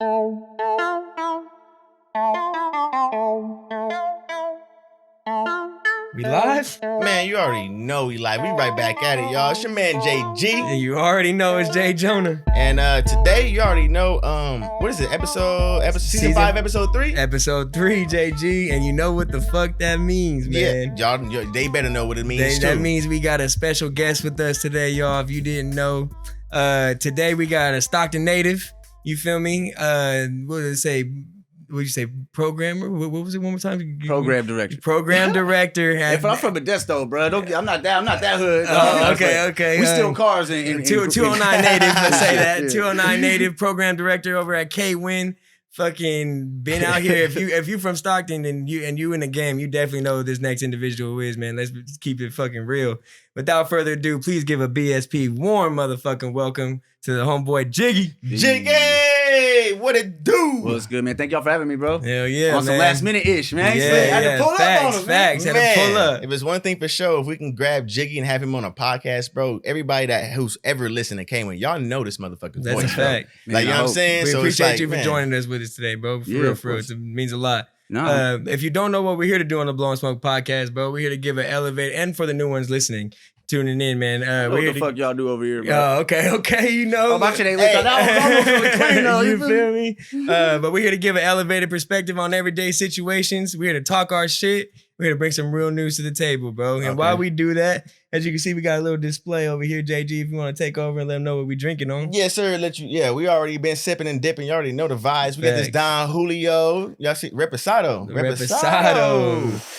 We live? Man, you already know we live. We right back at it, y'all. It's your man JG. And you already know it's J Jonah. And today you already know what is it? Season 5, episode 3? Episode 3, JG. And you know what the fuck that means, man. Yeah, y'all, they better know what it means too. That means we got a special guest with us today, y'all. If you didn't know, today we got a Stockton native. You feel me? What did it say? What did you say? Programmer? What was it one more time? Program director. Program director. If I'm from Modesto, bro. I'm not that hood. Okay. We steal cars in 209 native. Let's say that. Yeah. 209 native program director over at KWIN. Fucking been out here. If you from Stockton and you in the game, you definitely know who this next individual is, man. Let's keep it fucking real. Without further ado, please give a BSP warm motherfucking welcome to the homeboy Jiggy. Jiggy! What it do? Well, it's good, man. Thank y'all for having me, bro. Hell yeah, On some last minute-ish, man. Yeah, Had to pull up on him, facts. Had to pull up. If it's one thing for sure, if we can grab Jiggy and have him on a podcast, bro, everybody who's ever listened to K-Win, y'all know this motherfucker's That's voice, a fact. bro. Like, you know what I'm saying? We So appreciate it's like, you for man, joining us with us today, bro. For Yeah, real, of course. It means a lot. No. If you don't know what we're here to do on the Blowin Smoke podcast, bro, we're here to give an elevate, and for the new ones listening, tuning in, man. What the fuck y'all do over here, bro? Oh, okay, you know. Oh, my shit ain't lit. That was almost really clean, though. You feel me? But we're here to give an elevated perspective on everyday situations. We're here to talk our shit. We're here to bring some real news to the table, bro. And while we do that, as you can see, we got a little display over here, JG, if you want to take over and let them know what we're drinking on. Yes, sir. We already been sipping and dipping. You already know the vibes. We got this Don Julio. Y'all see Reposado.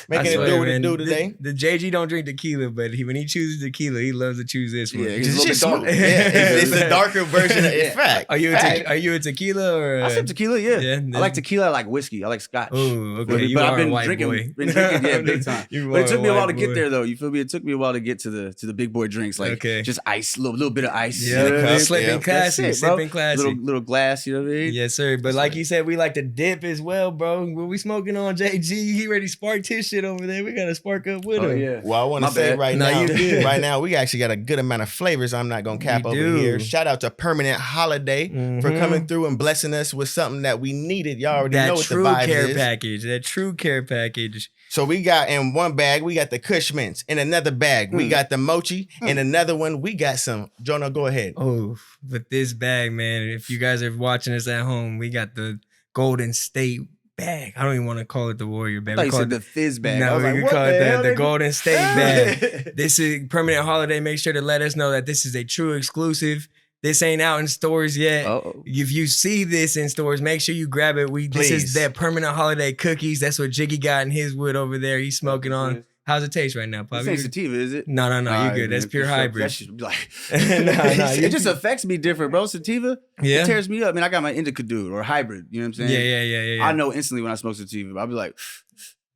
Making it do what it do today. The JG don't drink tequila, but when he chooses tequila, he loves to choose this one. Yeah, It's it's a just little bit darker. it's the darker version of it. Fact. Are you a tequila or? I sip tequila, yeah. Yeah, I like tequila. I like whiskey. I like scotch. Oh, okay. But You I've are been a white drinking, boy. yeah, big time. You But are it took me a white while to boy. get there, though. You feel me? It took me a while to get to the big boy drinks, like just ice, little bit of ice. Yeah, you know what I mean? slipping classy, That's it, bro. sipping classy. Little glass, you know what I mean? Yes, sir. But like you said, we like to dip as well, bro. What we smoking on, JG? He already sparked his shit over there. We gotta spark up with him. Oh, yeah. Well, I want to My say bad. right No, now, you good. right now, we actually got a good amount of flavors. I'm not gonna cap We over do. here. Shout out to Permanent Holiday for coming through and blessing us with something that we needed. Y'all already know That what the true vibe care is. package. That true care package. So we got in one bag, we got the Kush Mints. In another bag, we got the Mochi. In another one, we got some. Jonah, go ahead. Oh, but this bag, man. If you guys are watching us at home, we got the Golden State bag. I don't even want to call it the Warrior bag. I thought We you call said it the fizz bag. No, I was we like, can what call the hell, it the nigga? Golden State bag. This is Permanent Holiday. Make sure to let us know that this is a true exclusive. This ain't out in stores yet. Uh-oh. If you see this in stores, make sure you grab it. This is Please. that Permanent Holiday cookies. That's what Jiggy got in his wood over there. He's smoking on. How's it taste right now, This Poppy? ain't sativa, is it? No, you Alright, good. That's man. pure hybrid. That should be like, Nah, it just affects me different, bro. Sativa, Yeah? it tears me up. I mean, I got my indica dude or hybrid. You know what I'm saying? Yeah. I know instantly when I smoke sativa. But I'll be like,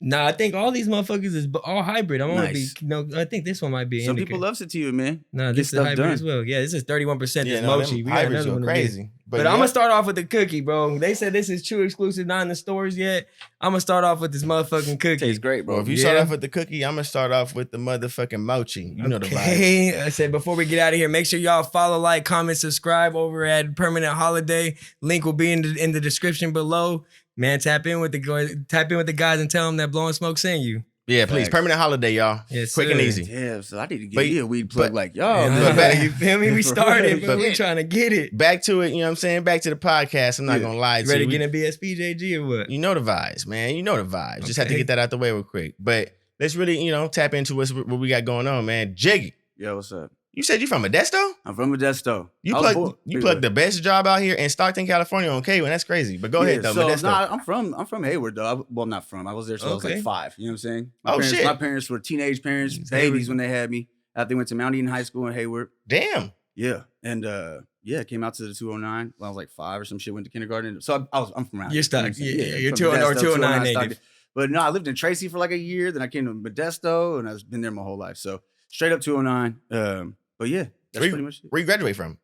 Nah, I think all these motherfuckers is all hybrid. I'm gonna be Nice. I think this one might be some indica. people love sativa, man. No, Get this is stuff hybrid done. as well. Yeah, this is 31%. Yeah, This no, mochi. them We got hybrids another go one of these. crazy. But I'm gonna start off with the cookie, bro. They said this is true exclusive, not in the stores yet. I'm gonna start off with this motherfucking cookie. Tastes great, bro. Well, if you start off with the cookie, I'm gonna start off with the motherfucking Mochi. You know the vibe. Okay. I said before we get out of here, make sure y'all follow, like, comment, subscribe over at Permanent Holiday. Link will be in the description below. Man, tap in with the guys and tell them that Blowin Smoke sent you. Yeah, please. Facts. Permanent Holiday, y'all. Yes, Quick sir. and easy. Yeah, so I need to give But- you a weed plug but- like y'all. Yeah, but back- you feel me? We started, but But- we trying to get it. Back to it, you know what I'm saying? Back to the podcast. I'm not Yeah. gonna lie You to ready you. to get in BSP, JG, or what? You know the vibes, man. You know the vibes. Just have to Okay. get that out the way real quick. But let's really, tap into what we got going on, man. Jiggy, Yo, what's up? you said you from Modesto? I'm from Modesto. You I was plugged born- plugged the best job out here in Stockton, California on KWIN. That's crazy. But go ahead though, So, Modesto. nah, I'm from Hayward though. Well, not from. I was there till I was Okay. like 5. You know what I'm saying? Shit. My parents were teenage parents, babies when they had me. After they went to Mount Eden High School in Hayward. Damn. Yeah, and came out to the 209 when I was like 5 or some shit. Went to kindergarten. So I'm from around. You're here, stuck. you know what I'm saying? Yeah, you're from 209 Modesto, 209 native. Stockton. But no, I lived in Tracy for like a year. Then I came to Modesto, and I've been there my whole life. So straight up 209. But yeah, that's pretty much it. Where you graduate from?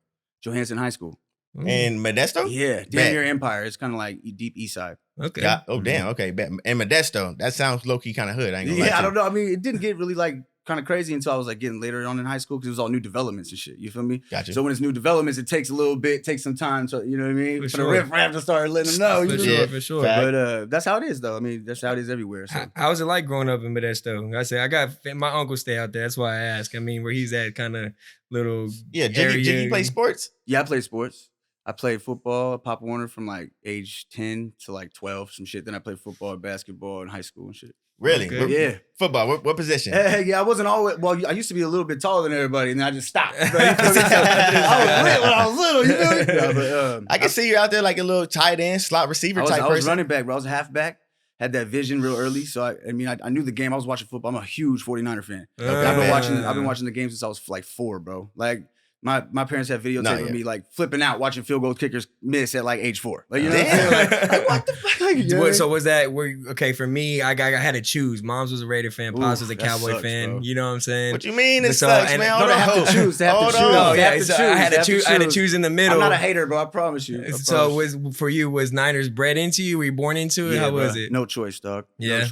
Johansson High School. In Modesto? Yeah, damn near Empire. It's kind of like deep east side. Okay. Oh, damn. Okay. Bet. And Modesto. That sounds low-key kind of hood. I ain't gonna lie to Yeah, I you. don't know. I mean, it didn't get really like kind of crazy until I was like getting later on in high school because it was all new developments and shit. You feel me? Gotcha. So when it's new developments, it takes a little bit, takes some time. So you know what I mean? For the riff raff to start letting them know. For sure. But that's how it is, though. I mean, that's how it is everywhere. So. How was it like growing up in Modesto? I said I got my uncle stay out there. That's why I ask. I mean, where he's at, kind of little Jiggy play sports? Yeah, I played sports. I played football, Pop Warner, from like age 10 to like 12, some shit. Then I played football, basketball in high school and shit. Really? Okay. Yeah. Football. What position? Yeah, I wasn't always. Well, I used to be a little bit taller than everybody, and then I just stopped. I was lit when I was little. You know? Yeah, but, I can see you out there like a little tight end, slot receiver type person. I was running back, bro. I was a halfback. Had that vision real early, so I knew the game. I was watching football. I'm a huge 49er fan. I've been watching the game since I was like 4, bro. Like. My parents had videotaping me like flipping out watching field goal kickers miss at like age 4. Like, you know what I'm saying? Like, what the fuck? Like, so was that okay for me? I had to choose. Mom's was a Raider fan, Pops was a Cowboy fan. Bro. You know what I'm saying? What you mean? It sucks, man. They have to choose. They have to choose. I had to choose in the middle. I'm not a hater, bro. I promise you. So was Niners bred into you? Were you born into it? Yeah, how was it? No choice, dog. Yeah.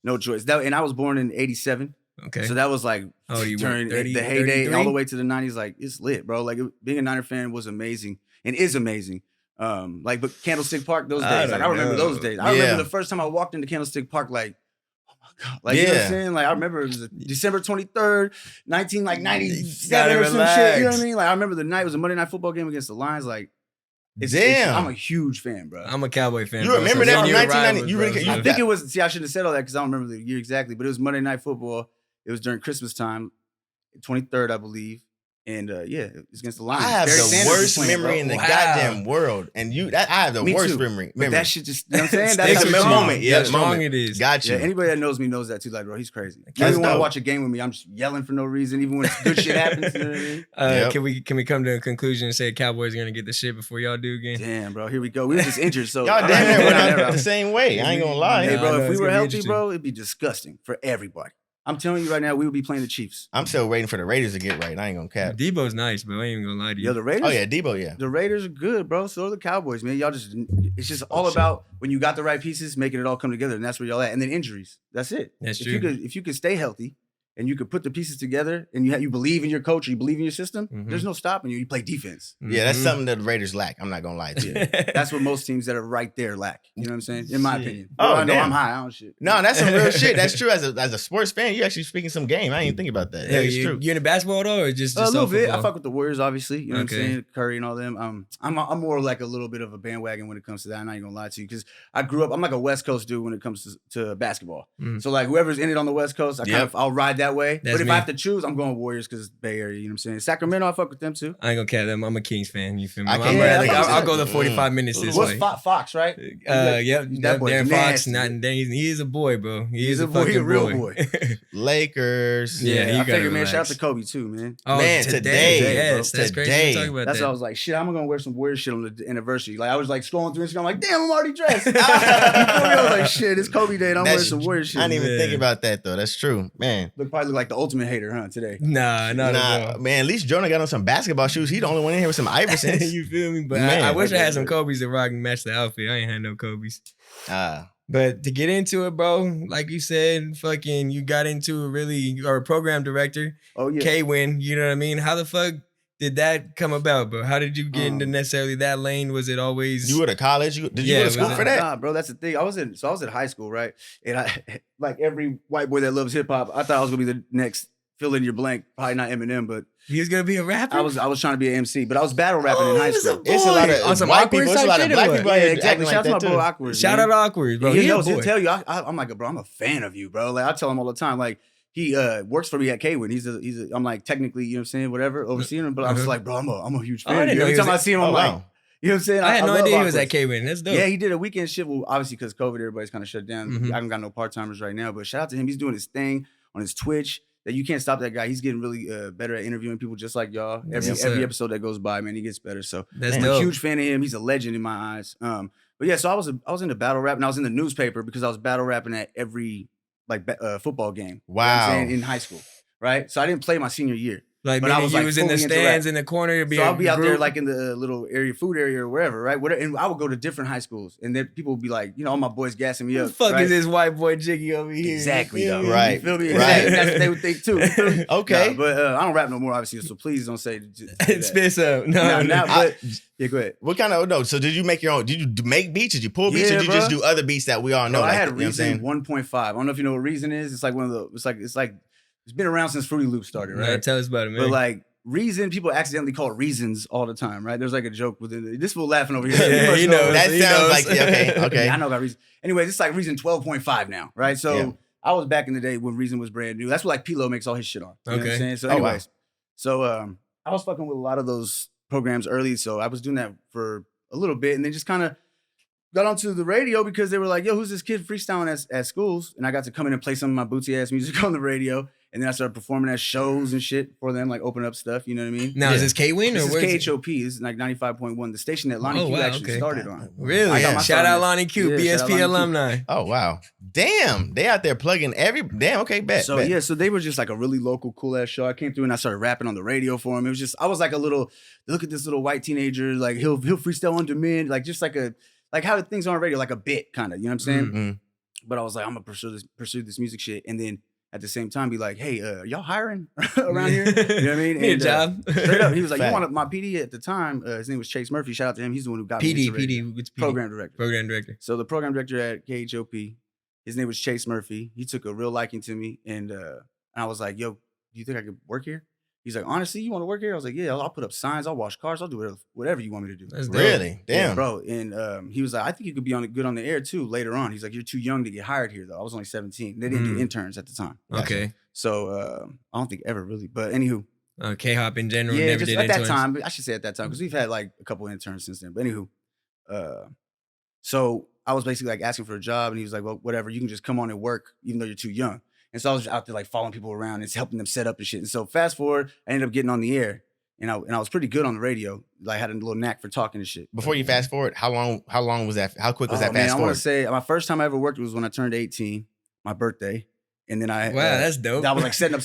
No choice. And I was born in '87. Okay. So that was like during the heyday 33? All the way to the 90s. Like, it's lit, bro. Like, being a Niner fan was amazing and is amazing. But Candlestick Park, those days. I remember those days. I remember the first time I walked into Candlestick Park, like, oh my God. Like, you know what I'm saying? Like, I remember it was December 23rd, 1997 or some shit. You know what I mean? Like, I remember the night, it was a Monday Night Football game against the Lions. Like, I'm a huge fan, bro. I'm a Cowboy fan. You remember that in 1990? I think it was, I shouldn't have said all that because I don't remember the year exactly, but it was Monday Night Football. It was during Christmas time, 23rd, I believe. And it's against the Lions. I have the worst memory in the goddamn world. And I have the worst memory. But that shit just, you know what I'm saying? That's a moment. Yeah, that's strong it is. Gotcha. Yeah, anybody that knows me knows that too. Like, bro, he's crazy. You don't want to watch a game with me, I'm just yelling for no reason, even when good shit happens. You know what I mean? Can we come to a conclusion and say Cowboys are going to get the shit before y'all do again? Damn, bro, here we go. We were just injured, so. Y'all damn near went out the same way. I ain't going to lie. Hey, bro, if we were healthy, bro, it'd be disgusting for everybody. I'm telling you right now, we would be playing the Chiefs. I'm still waiting for the Raiders to get right. I ain't gonna cap. Debo's nice, but I ain't even gonna lie to you. Yo, the Raiders. Oh yeah, Debo. Yeah, the Raiders are good, bro. So are the Cowboys, man. It's just all about when you got the right pieces, making it all come together, and that's where y'all at. And then injuries. That's it. That's true. If you could stay healthy and you could put the pieces together, and you believe in your coach, or you believe in your system, there's no stopping you. You play defense. Yeah, that's something that the Raiders lack. I'm not gonna lie to you. That's what most teams that are right there lack. You know what I'm saying? In my opinion. Oh, I know I'm high. I don't shit. No, that's some real shit. That's true. As a sports fan, you actually speaking some game. I didn't even think about that. Yeah, it's true. You into basketball though, or just a little bit? football? I fuck with the Warriors, obviously. You know what I'm saying? Curry and all them. I'm more like a little bit of a bandwagon when it comes to that. I'm not even gonna lie to you because I grew up. I'm like a West Coast dude when it comes to basketball. So like whoever's in it on the West Coast, I'll ride that way. But if I have to choose, I'm going Warriors because it's Bay Area. You know what I'm saying? Sacramento, I fuck with them too. I ain't gonna cap them. I'm a Kings fan. You feel me? I'll go the 45 minutes this way. What's Fox, right? Yeah, Darren Fox. He is a boy, bro. He is a fucking real boy. Lakers. Yeah, I figured, man. Shout out to Kobe too, man. Oh, man, today. Yes, that's crazy to talk about. That's why I was like, shit, I'm gonna wear some Warriors shit on the anniversary. Like I was like scrolling through Instagram, I'm like, damn, I'm already dressed. I was like, shit, it's Kobe Day, and I'm wearing some Warriors shit. I didn't even think about that though. That's true, man. Probably look like the ultimate hater, huh? Today. Nah, man. At least Jonah got on some basketball shoes. He the only one in here with some Iversons. You feel me? But I wish I had some Kobe's that rock and match the outfit. I ain't had no Kobe's. But to get into it, bro, like you said, fucking, you got into a program director. Oh yeah, KWIN. You know what I mean? How the fuck did that come about, bro? How did you get into necessarily that lane? Was it always you were to college? Did you go to school for that? Nah, bro, that's the thing. I was in high school, right? And I like every white boy that loves hip hop, I thought I was gonna be the next fill in your blank, probably not Eminem, but he was gonna be a rapper. I was trying to be an MC, but I was battle rapping in high school. It's a lot of white people. It's a lot of black people. Yeah, exactly. Shout out to my bro Awkward. Shout out Awkward, bro. He knows. He'll tell you. I'm like, bro, I'm a fan of you, bro. Like I tell him all the time, like. He works for me at KWIN. I'm like technically, you know what I'm saying, whatever, overseeing him. But I was like, bro, I'm a huge fan. Every time I see him, I'm like, you know what I'm saying? I had no idea he was at KWIN. That's dope. Yeah, he did a weekend shift. Well, obviously because COVID, everybody's kind of shut down. I haven't got no part timers right now. But shout out to him. He's doing his thing on his Twitch. That you can't stop that guy. He's getting really better at interviewing people just like y'all. Every episode that goes by, man, he gets better. So I'm a huge fan of him. He's a legend in my eyes. But yeah, so I was into battle rap and I was in the newspaper because I was battle rapping at every football game. Wow. You know in high school, right? So I didn't play my senior year. Like, but I was you like was in the stands in the corner. So I'll be out there like in the little area, food area or wherever, right? And I would go to different high schools, and then people would be like, all my boys gassing me up. Who the fuck is this white boy Jiggy over here? Exactly, though. Right. You feel me? Right. That's what they would think too. Okay. Nah, but I don't rap no more, obviously. So please don't say. Spit some. No. But yeah, go ahead. What kind of So did you make your own? Did you make beats? Did you pull beats? Or did you just do other beats that we all know? I like, had Reason 1.5. I don't know if you know what Reason is. It's like one of the. It's like it's been around since Fruity Loops started, right? No, tell us about it, man. But like Reason, people accidentally call it Reasons all the time, right? There's like a joke within this fool laughing over here. Yeah, he knows. That sounds like okay. Yeah, I know about Reason. Anyways, it's like Reason 12.5 now, right? So I was back in the day when Reason was brand new. That's what like P-Lo makes all his shit on. You know what I'm saying? So anyways, I was fucking with a lot of those programs early. So I was doing that for a little bit, and then just kind of got onto the radio because they were like, yo, who's this kid freestyling at schools? And I got to come in and play some of my bootsy ass music on the radio. And then I started performing at shows and shit for them, like open up stuff, you know what I mean? Now, is this KWIN or what? This is KHOP. It's like 95.1, the station that Lonnie Q actually started on. Really? Shout out Lonnie Q, BSP alumni. Oh, wow. Damn. They out there plugging Damn, okay, bet. So, yeah, so they were just like a really local, cool ass show. I came through and I started rapping on the radio for them. It was just, I was like a little, look at this little white teenager, like he'll freestyle on demand, like just like how things on radio, like a bit kind of, you know what I'm saying? Mm-hmm. But I was like, I'm gonna pursue this music shit. And then at the same time, be like, hey, y'all hiring around here? You know what I mean? Need a job. Straight up, he was like, you want my PD at the time? His name was Chase Murphy. Shout out to him. He's the one who got me into radio. PD. Program director. Program director. So the program director at KHOP, his name was Chase Murphy. He took a real liking to me, and I was like, yo, do you think I could work here? He's like, honestly, you want to work here? I was like, yeah, I'll put up signs, I'll wash cars, I'll do whatever you want me to do. That's dope. Really? Damn. Yeah, bro. And he was like, I think you could be good on the air too later on. He's like, you're too young to get hired here though. I was only 17. They didn't do interns at the time. Okay. So I don't think ever really. But anywho. K-Hop in general never did interns. At that time, I should say at that time, because we've had like a couple interns since then. But anywho. So I was basically like asking for a job, and he was like, well, whatever, you can just come on and work even though you're too young. And so I was just out there like following people around and helping them set up and shit. And so fast forward, I ended up getting on the air, and I was pretty good on the radio. Like I had a little knack for talking and shit. Before you fast forward, how long was that? How quick was that fast forward? I want to say my first time I ever worked was when I turned 18, my birthday. And then that's dope. I was like setting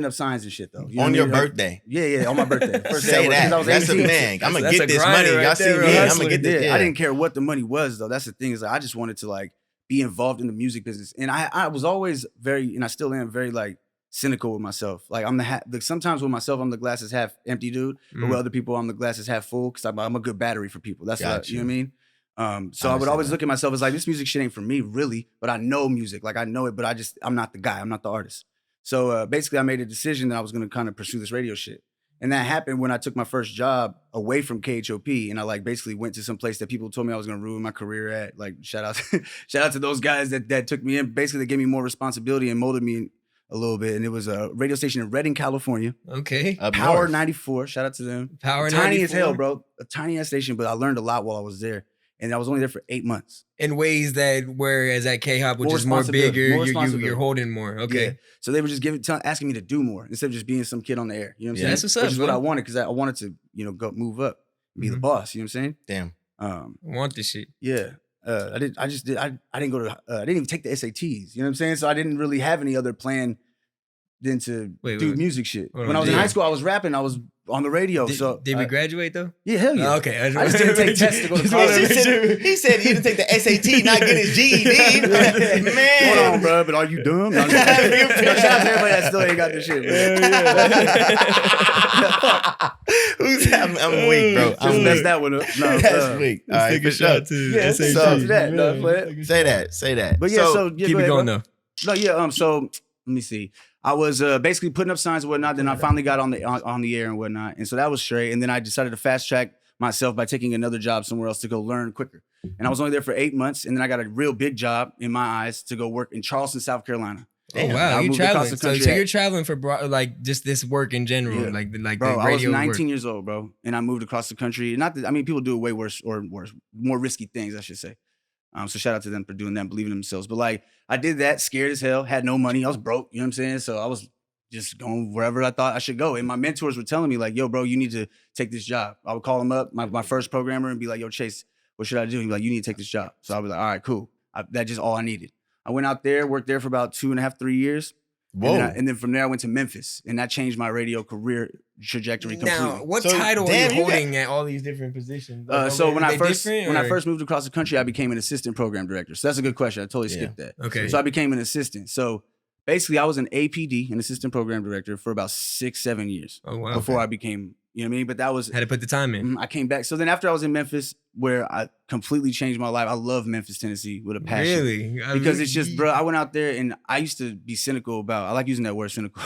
up signs and shit though. You know on your I mean? birthday? Yeah, on my birthday. First say that. That's a man. I'm gonna get this money. Y'all see me? I'm gonna get this. I didn't care what the money was though. That's the thing is like, I just wanted to like be involved in the music business, and I was always very, and I still am very like cynical with myself. Like I'm sometimes with myself I'm the glass is half empty dude, but with other people I'm the glass is half full because I'm a good battery for people. That's what you know what I mean. So I would always look at myself as like this music shit ain't for me really, but I know music, like I know it, but I'm not the guy, I'm not the artist. So basically I made a decision that I was gonna kind of pursue this radio shit. And that happened when I took my first job away from KHOP, and I like basically went to some place that people told me I was gonna ruin my career at. Like shout out to those guys that took me in. Basically, they gave me more responsibility and molded me a little bit. And it was a radio station in Redding, California. Okay. Power 94. Shout out to them. Power 94. Tiny as hell, bro. A tiny ass station, but I learned a lot while I was there. And I was only there for 8 months. In ways that, whereas at K-Hop, which is more bigger, you're holding more. Okay. Yeah. So they were just asking me to do more instead of just being some kid on the air. You know what I'm saying? That's what's up. Which is what I wanted, because I wanted to, go move up, be the boss. You know what I'm saying? Damn. I want this shit. Yeah. I didn't even take the SATs. You know what I'm saying? So I didn't really have any other plan than to do music shit. When I was in high school, I was rapping. I was on the radio. Did we graduate though? Yeah, hell yeah. Oh, okay. I just didn't take tests to go to college. He said he didn't take the SAT, not get his GED. Man. Hold on, bro. But are you dumb? No, shout out to everybody that still ain't got this shit, bro. I'm weak, bro. Just messed that one up. No, that's weak. All right, for sure. Yeah, so that. No, say that. But yeah, so keep it going though. No, yeah. So let me see. I was basically putting up signs and whatnot. Then I finally got on the air and whatnot, and so that was straight. And then I decided to fast track myself by taking another job somewhere else to go learn quicker. And I was only there for 8 months, and then I got a real big job in my eyes to go work in Charleston, South Carolina. Oh wow, you're traveling. So you're traveling for like just this work in general, like bro, the radio I was 19 work. years old, bro, and I moved across the country. Not that people do way worse or more risky things, I should say. So shout out to them for doing that, believing in themselves. But like I did that, scared as hell, had no money, I was broke. You know what I'm saying? So I was just going wherever I thought I should go. And my mentors were telling me like, yo, bro, you need to take this job. I would call him up, my first programmer, and be like, yo, Chase, what should I do? He'd be like, you need to take this job. So I was like, all right, cool. That's just all I needed. I went out there, worked there for about 2.5, 3 years. Whoa. And then from there I went to Memphis, and that changed my radio career trajectory completely. Now, what title are you holding at all these different positions? Like, so when I first moved across the country, I became an assistant program director. So that's a good question. I totally skipped that. Okay. So I became an assistant. So basically, I was an APD, an assistant program director, for about 6-7 years. Oh wow. Before I became, you know what I mean? But that was had to put the time in. I came back. So then after I was in Memphis, where I completely changed my life, I love Memphis, Tennessee with a passion. Really? Because it's just, bro, I went out there and I used to be cynical about, I like using that word cynical,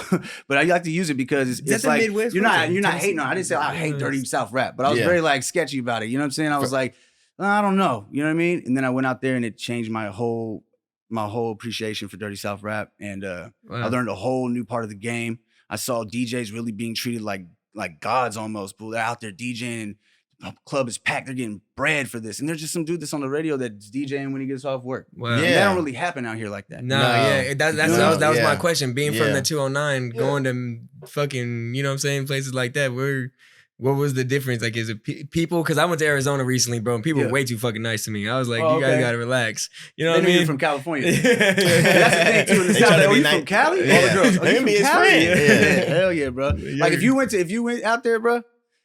but I like to use it because it's like, Midwest you're not hating on it. I didn't say I hate dirty South rap, but I was very like sketchy about it. You know what I'm saying? I was like, I don't know. You know what I mean? And then I went out there and it changed my whole appreciation for dirty South rap. And I learned a whole new part of the game. I saw DJs really being treated like gods almost. They're out there DJing and the club is packed. They're getting bread for this. And there's just some dude that's on the radio that's DJing when he gets off work. Wow. Yeah. That don't really happen out here like that. No. That was my question. Being from the 209, going to fucking, you know what I'm saying, places like that, what was the difference? Like, is it people? Because I went to Arizona recently, bro, and people were way too fucking nice to me. I was like, you guys gotta relax. You know what I mean? You're from California. That's the thing too. In the South, you from Cali? All the girls. They can be his friend. Yeah. Hell yeah, bro. Like if you went out there, bro,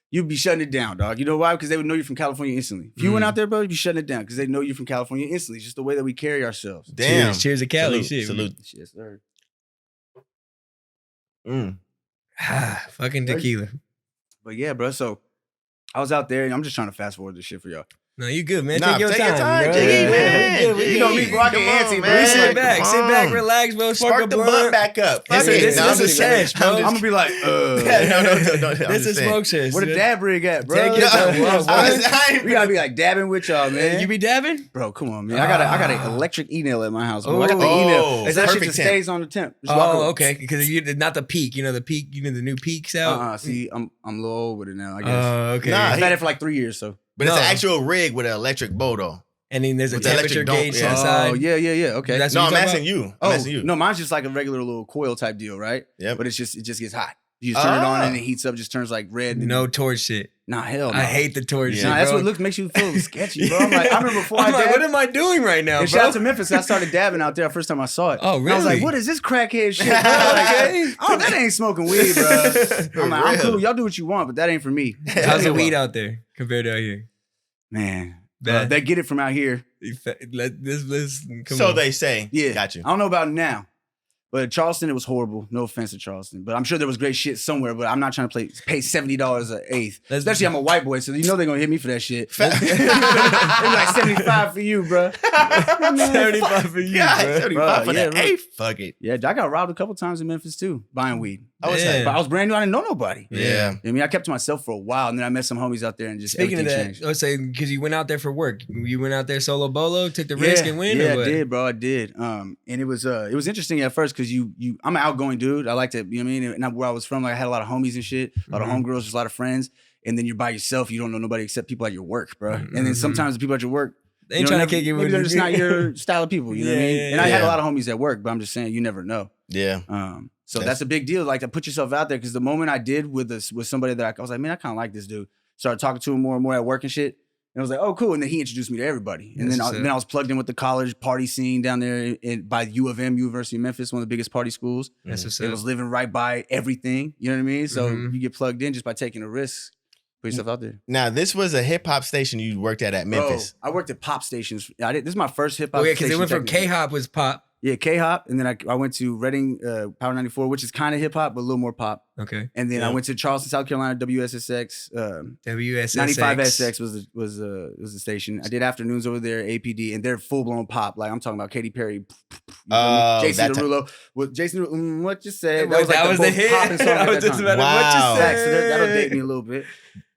you'd be shutting it down, dog. You know why? Because they would know you're from California instantly. If you went out there, bro, you'd be shutting it down because they know you're from California instantly. It's just the way that we carry ourselves. Damn. Cheers to Cali. Salute. Yes, sir. Fucking tequila. But yeah, bro. So I was out there, and I'm just trying to fast forward this shit for y'all. No, you good, man. Nah, take your time, bro. Jiggy, man. You know me, bro. I get antsy, bro. Sit back, relax, bro. Spark the blunt back up. This is a sesh, bro. I'm gonna be like, No. This is smoke sesh. Where the dab rig at, bro? Take your time. We gotta be like dabbing with y'all, man. You be dabbing? Bro, come on, man. I got an electric e-nail at my house, bro. I got the e-nail. It's that shit just stays on the temp. Okay. Because you not the peak. You know the peak. You know the new peaks out. See, I'm a little old with it now, I guess. Okay. I've had it for like 3 years, so. But it's an actual rig with an electric bow, though. And then there's a With the temperature electric gauge dome, inside. Oh, yeah. Okay. No, I'm asking you. No, mine's just like a regular little coil type deal, right? Yeah. But it just gets hot. You just turn it on and it heats up, just turns like red. No torch shit. Nah, hell no. I hate the torch shit, Nah, that's bro. what makes you feel sketchy, bro. I remember before I dabbed. What am I doing right now, bro? Shout out to Memphis. I started dabbing out there the first time I saw it. Oh, really? And I was like, what is this crackhead shit, bro? Like, that ain't smoking weed, bro. I'm like, I'm cool. Y'all do what you want, but that ain't for me. How's the weed out there compared to out here? Man, they get it from out here. So they say. Yeah. Got you. I don't know about now. But Charleston, it was horrible. No offense to Charleston. But I'm sure there was great shit somewhere, but I'm not trying to pay $70 an eighth. Especially I'm a white boy, so you know they're going to hit me for that shit. They're like 75 for you, bro. 75 for you, bro. 75 for that eighth? Fuck it. Yeah, I got robbed a couple times in Memphis, too, buying weed. But I was brand new. I didn't know nobody. Yeah. I mean, I kept to myself for a while, and then I met some homies out there, and just Speaking of that, changed. let's say, because you went out there for work. You went out there solo bolo, took the risk and win? Yeah, I did, bro. I did. And it was interesting at first because I'm an outgoing dude. I like to, you know what I mean? And where I was from, like I had a lot of homies and shit, a lot of homegirls, just a lot of friends. And then you're by yourself. You don't know nobody except people at your work, bro. And then sometimes the people at your work, they ain't trying to kick you with maybe they're just not your style of people. You know what I mean? And I had a lot of homies at work, but I'm just saying you never know. Yeah. So that's a big deal. Like to put yourself out there because the moment I did with somebody that I was like, man, I kind of like this dude. Started talking to him more and more at work and shit. And I was like, oh, cool. And then he introduced me to everybody. And then I was plugged in with the college party scene down there by U of M, University of Memphis, one of the biggest party schools. That's what's it up. was living right by everything. You know what I mean? So you get plugged in just by taking a risk. Put yourself out there. Now, this was a hip hop station you worked at Memphis. Bro, I worked at pop stations. This is my first hip hop. Oh yeah, because it went from K-hop was pop. Yeah, K-hop, and then I went to Reading Power 94, which is kind of hip hop but a little more pop. Okay. And then I went to Charleston, South Carolina, WSSX. WSSX 95SX was the station. I did afternoons over there, APD, and they're full blown pop. Like I'm talking about Katy Perry, Jason Derulo. What you said? That was the hit. Popping song I was just about to what you said. So that'll date me a little bit.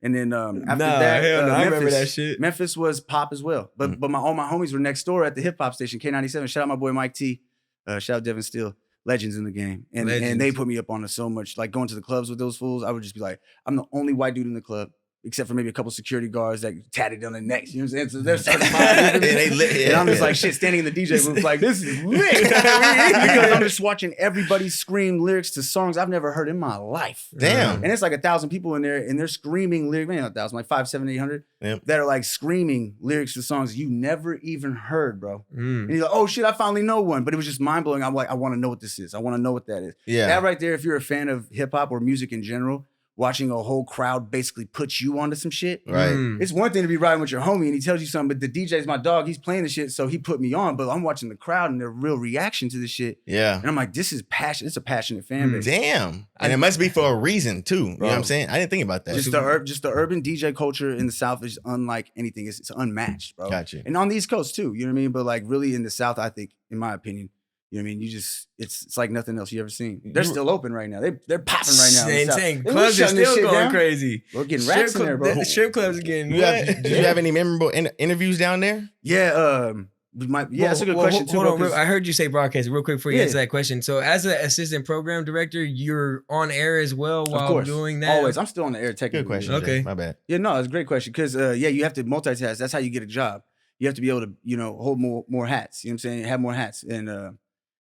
And then after that, I remember that shit. Memphis was pop as well. But all my homies were next door at the hip hop station, K97. Shout out my boy Mike T. Shout out Devin Steele. Legends in the game. And they put me up on it so much. Like going to the clubs with those fools, I would just be like, I'm the only white dude in the club. except for maybe a couple security guards that tatted on their necks. You know what I'm saying? So they're certified. And I'm just like, shit, standing in the DJ booth like, this is lit. Because I'm just watching everybody scream lyrics to songs I've never heard in my life. Damn. And it's like 1,000 people in there, and they're screaming lyrics, maybe not 1,000, like 500, 700, 800, that are like screaming lyrics to songs you never even heard, bro. And you're like, oh shit, I finally know one. But it was just mind-blowing. I'm like, I want to know what this is. I want to know what that is. Yeah. That right there, if you're a fan of hip-hop or music in general, watching a whole crowd basically put you onto some shit. Right. It's one thing to be riding with your homie and he tells you something, but the DJ's my dog. He's playing the shit, so he put me on. But I'm watching the crowd and their real reaction to the shit. Yeah. And I'm like, this is passion. It's a passionate fan base. Damn. And it must be for a reason too. You know what I'm saying? I didn't think about that. Just the urban DJ culture in the South is unlike anything. It's unmatched, bro. Gotcha. And on the East Coast too. You know what I mean? But like really in the South, I think, in my opinion, you know what I mean? It's like nothing else you ever seen. They're still open right now. They're popping right now. Insane. Clubs are still going crazy. We're getting racks in there, bro. The strip clubs are getting. Did you have any memorable interviews down there? Yeah. That's a good question too. Hold on, I heard you say broadcasting real quick before you answer that question. So as an assistant program director, you're on air as well while doing that? Always. I'm still on the air technically. Good question. Okay. Jay. My bad. Yeah, no, it's a great question. Because you have to multitask. That's how you get a job. You have to be able to, hold more hats. You know what I'm saying? Have more hats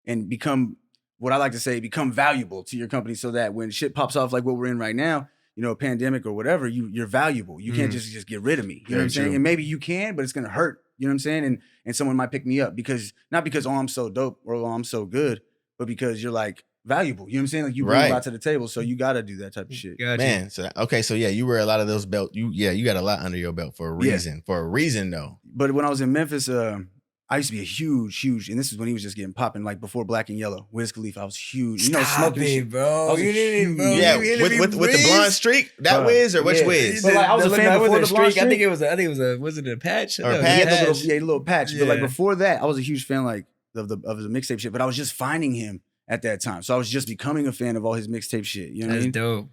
and become, what I like to say, become valuable to your company so that when shit pops off like what we're in right now, a pandemic or whatever, you're valuable. You can't just get rid of me. You know what I'm saying? And maybe you can, but it's gonna hurt. You know what I'm saying? And someone might pick me up not because I'm so dope or I'm so good, but because you're like valuable. You know what I'm saying? Like you bring a lot to the table, so you gotta do that type of shit. Gotcha. Man, so you wear a lot of those belts. You got a lot under your belt for a reason. Yeah. For a reason though. But when I was in Memphis, I used to be a huge, and this is when he was just getting popping, like before Black and Yellow. Wiz Khalifa, I was huge. Smoking it, bro. You didn't, bro. Yeah, with the blonde streak, that Wiz or which Wiz? But like, I was a fan before the blonde streak. I think it was a patch? Or a little patch. But like before that, I was a huge fan like of the mixtape shit. But I was just finding him at that time, so I was just becoming a fan of all his mixtape shit. You know what I mean? Dope.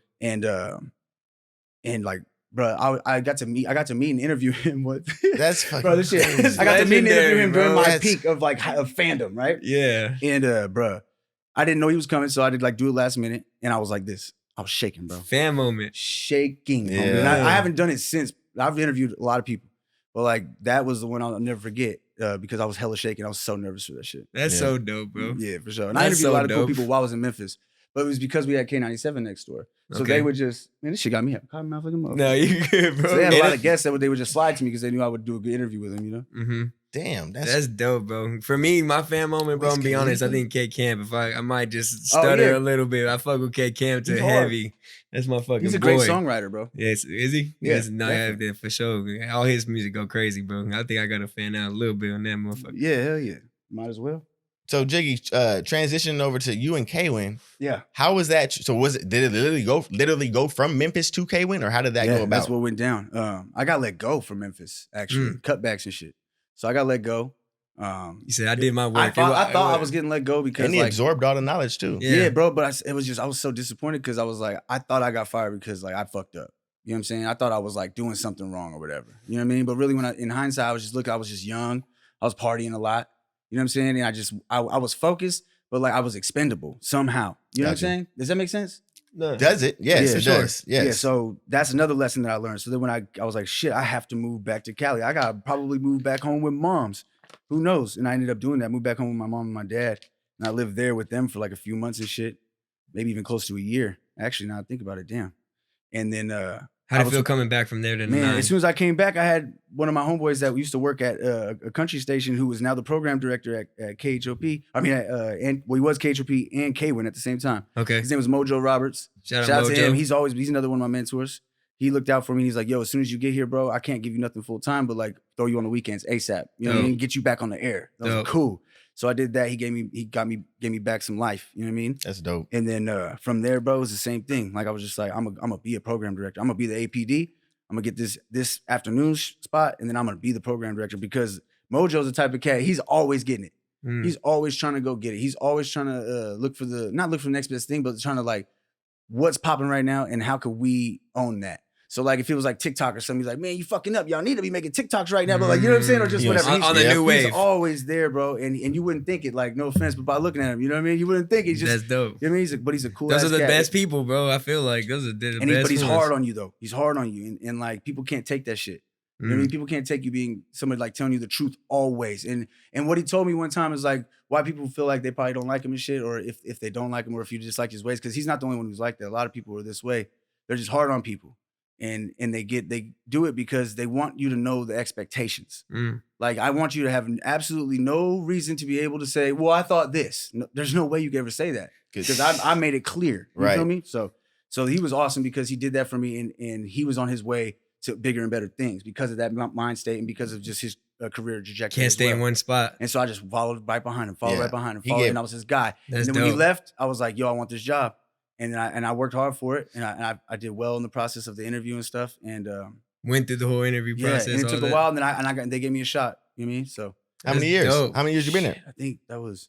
And like. Bro, I got to meet and interview him with. That's fucking bro. This shit. I got to meet and interview him during my peak of fandom, right? Yeah. And bro, I didn't know he was coming, so I did like do it last minute, and I was like this. I was shaking, bro. Fan moment. Shaking. Yeah. And I haven't done it since. I've interviewed a lot of people, but like that was the one I'll never forget because I was hella shaking. I was so nervous for that shit. That's so dope, bro. Yeah, for sure. And I interviewed a lot of cool people while I was in Memphis. But it was because we had K97 next door. So they would just, man, this shit got me up. Caught my fucking mouth. No, you good, bro. So they had a lot of guests that they would just slide to me because they knew I would do a good interview with them, Mm-hmm. Damn, that's dope, bro. For me, my fan moment, bro, I'm be honest, I think K Camp. If I might just stutter a little bit. I fuck with K Camp to heavy. That's my fucking boy. He's a great songwriter, bro. Yes, is he? Yeah, no, for sure. All his music go crazy, bro. I think I got to fan out a little bit on that motherfucker. Yeah, hell yeah. Might as well. So Jiggy, transitioning over to you and KWIN. Yeah. How was that? So did it literally go from Memphis to KWIN, or how did that go about? That's what went down. I got let go from Memphis, actually. Cutbacks and shit. So I got let go. You said I did my work. I thought I was getting let go because he absorbed all the knowledge too. Yeah, bro. But I was so disappointed because I was like, I thought I got fired because like I fucked up. You know what I'm saying? I thought I was like doing something wrong or whatever. You know what I mean? But really, in hindsight, I was just young. I was partying a lot. You know what I'm saying? And I was focused, but like I was expendable somehow. You know what I'm saying? Does that make sense? No. Does it? Yes, it does. Yes. Yeah, so that's another lesson that I learned. So then when I was like, shit, I have to move back to Cali. I got to probably move back home with moms. Who knows? And I ended up doing that. Moved back home with my mom and my dad. And I lived there with them for like a few months and shit. Maybe even close to a year. Actually, now I think about it, damn. And then how did it feel coming back from there to the 9? As soon as I came back, I had one of my homeboys that used to work at a country station who was now the program director at KHOP. I mean, he was KHOP and KWIN at the same time. Okay. His name was Mojo Roberts. Shout out to him. He's another one of my mentors. He looked out for me. He's like, yo, as soon as you get here, bro, I can't give you nothing full time, but like throw you on the weekends ASAP. You know what I mean? Get you back on the air. That was like, cool. So I did that. He gave me back some life. You know what I mean? That's dope. And then from there, bro, it was the same thing. Like I was just like, I'm gonna be a program director. I'm gonna be the APD. I'm gonna get this afternoon spot, and then I'm gonna be the program director because Mojo's the type of cat. He's always getting it. He's always trying to go get it. He's always trying to look for the next best thing, but trying to like what's popping right now and how could we own that. So like if it was like TikTok or something, he's like, man, you fucking up. Y'all need to be making TikToks right now. But like, you know what I'm saying? Or just whatever. On the new wave. He's always there, bro. And you wouldn't think it, like, no offense, but by looking at him, you know what I mean? You wouldn't think he's just. That's dope. You know what I mean? But he's a cool Those are the cat. best people, bro. I feel like those are the best. But he's hard on you, though. He's hard on you. And like, people can't take that shit. You know what I mean? People can't take you being somebody like telling you the truth always. And what he told me one time is like, why people feel like they probably don't like him and shit, or if they don't like him, or if you just like his ways, because he's not the only one who's like that. A lot of people are this way. They're just hard on people. And they do it because they want you to know the expectations. Like, I want you to have absolutely no reason to be able to say, well, I thought this. No, there's no way you could ever say that because I made it clear. You feel me? So he was awesome because he did that for me, and he was on his way to bigger and better things because of that mind state and because of just his career trajectory. Can't stay in one spot. And so I just followed right behind him, and I was his guy. And then when he left, I was like, yo, I want this job. And I worked hard for it, and I did well in the process of the interview and stuff, and went through the whole interview process. And it took a while, and then they gave me a shot. You know what I mean? So how many years? How many years you been there? I think that was,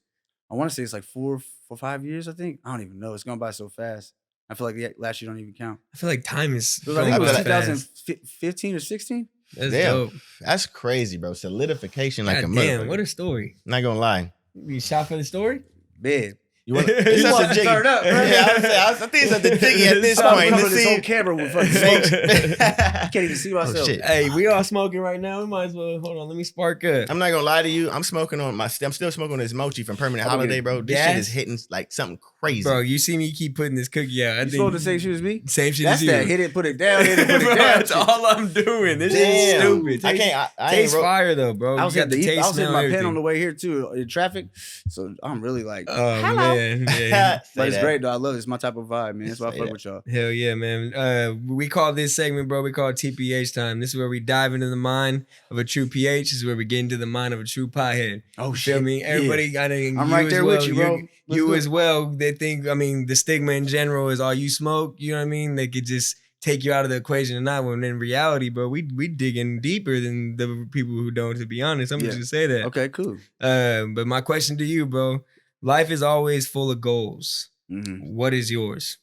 I want to say it's like 4 or 5 years. I think I don't even know. It's going by so fast. I feel like the last year don't even count. I feel like time is. I think it was 2015 or 16. That's dope. That's crazy, bro. Solidification like a motherfucker. Damn, what a story. Not gonna lie. You shot for the story? Bad. You want to start up, bro? Yeah, I think it's at the Jiggy at this point. This whole camera with fucking smoke. I can't even see myself. Oh, shit. Hey, we all smoking right now. We might as well, hold on, let me spark up. I'm not gonna lie to you. I'm still smoking on this mochi from Permanent Holiday, bro. This shit is hitting like something crazy. Bro, you see me keep putting this cookie out. You supposed the same shit as me? Same shit as you. That's that hit it, put it down, hit it, put it down. That's all I'm doing. This shit is stupid. I tastes fire though, bro. I was hitting my pen on the way here too in traffic. So I'm really like, oh man. Yeah. But it's great though. I love it. It's my type of vibe, man. That's why I fuck with y'all. Hell yeah, man. We call this segment, bro, we call it TPH time. This is where we dive into the mind of a true PH. This is where we get into the mind of a true pothead. Oh, shit. Feel me? Everybody, I'm right there with you, bro. You as well. They think, I mean, the stigma in general is all you smoke. You know what I mean? They could just take you out of the equation or not. When in reality, bro, we digging deeper than the people who don't, to be honest. I'm just gonna say that. Okay, cool. But my question to you, bro, life is always full of goals. Mm-hmm. What is yours?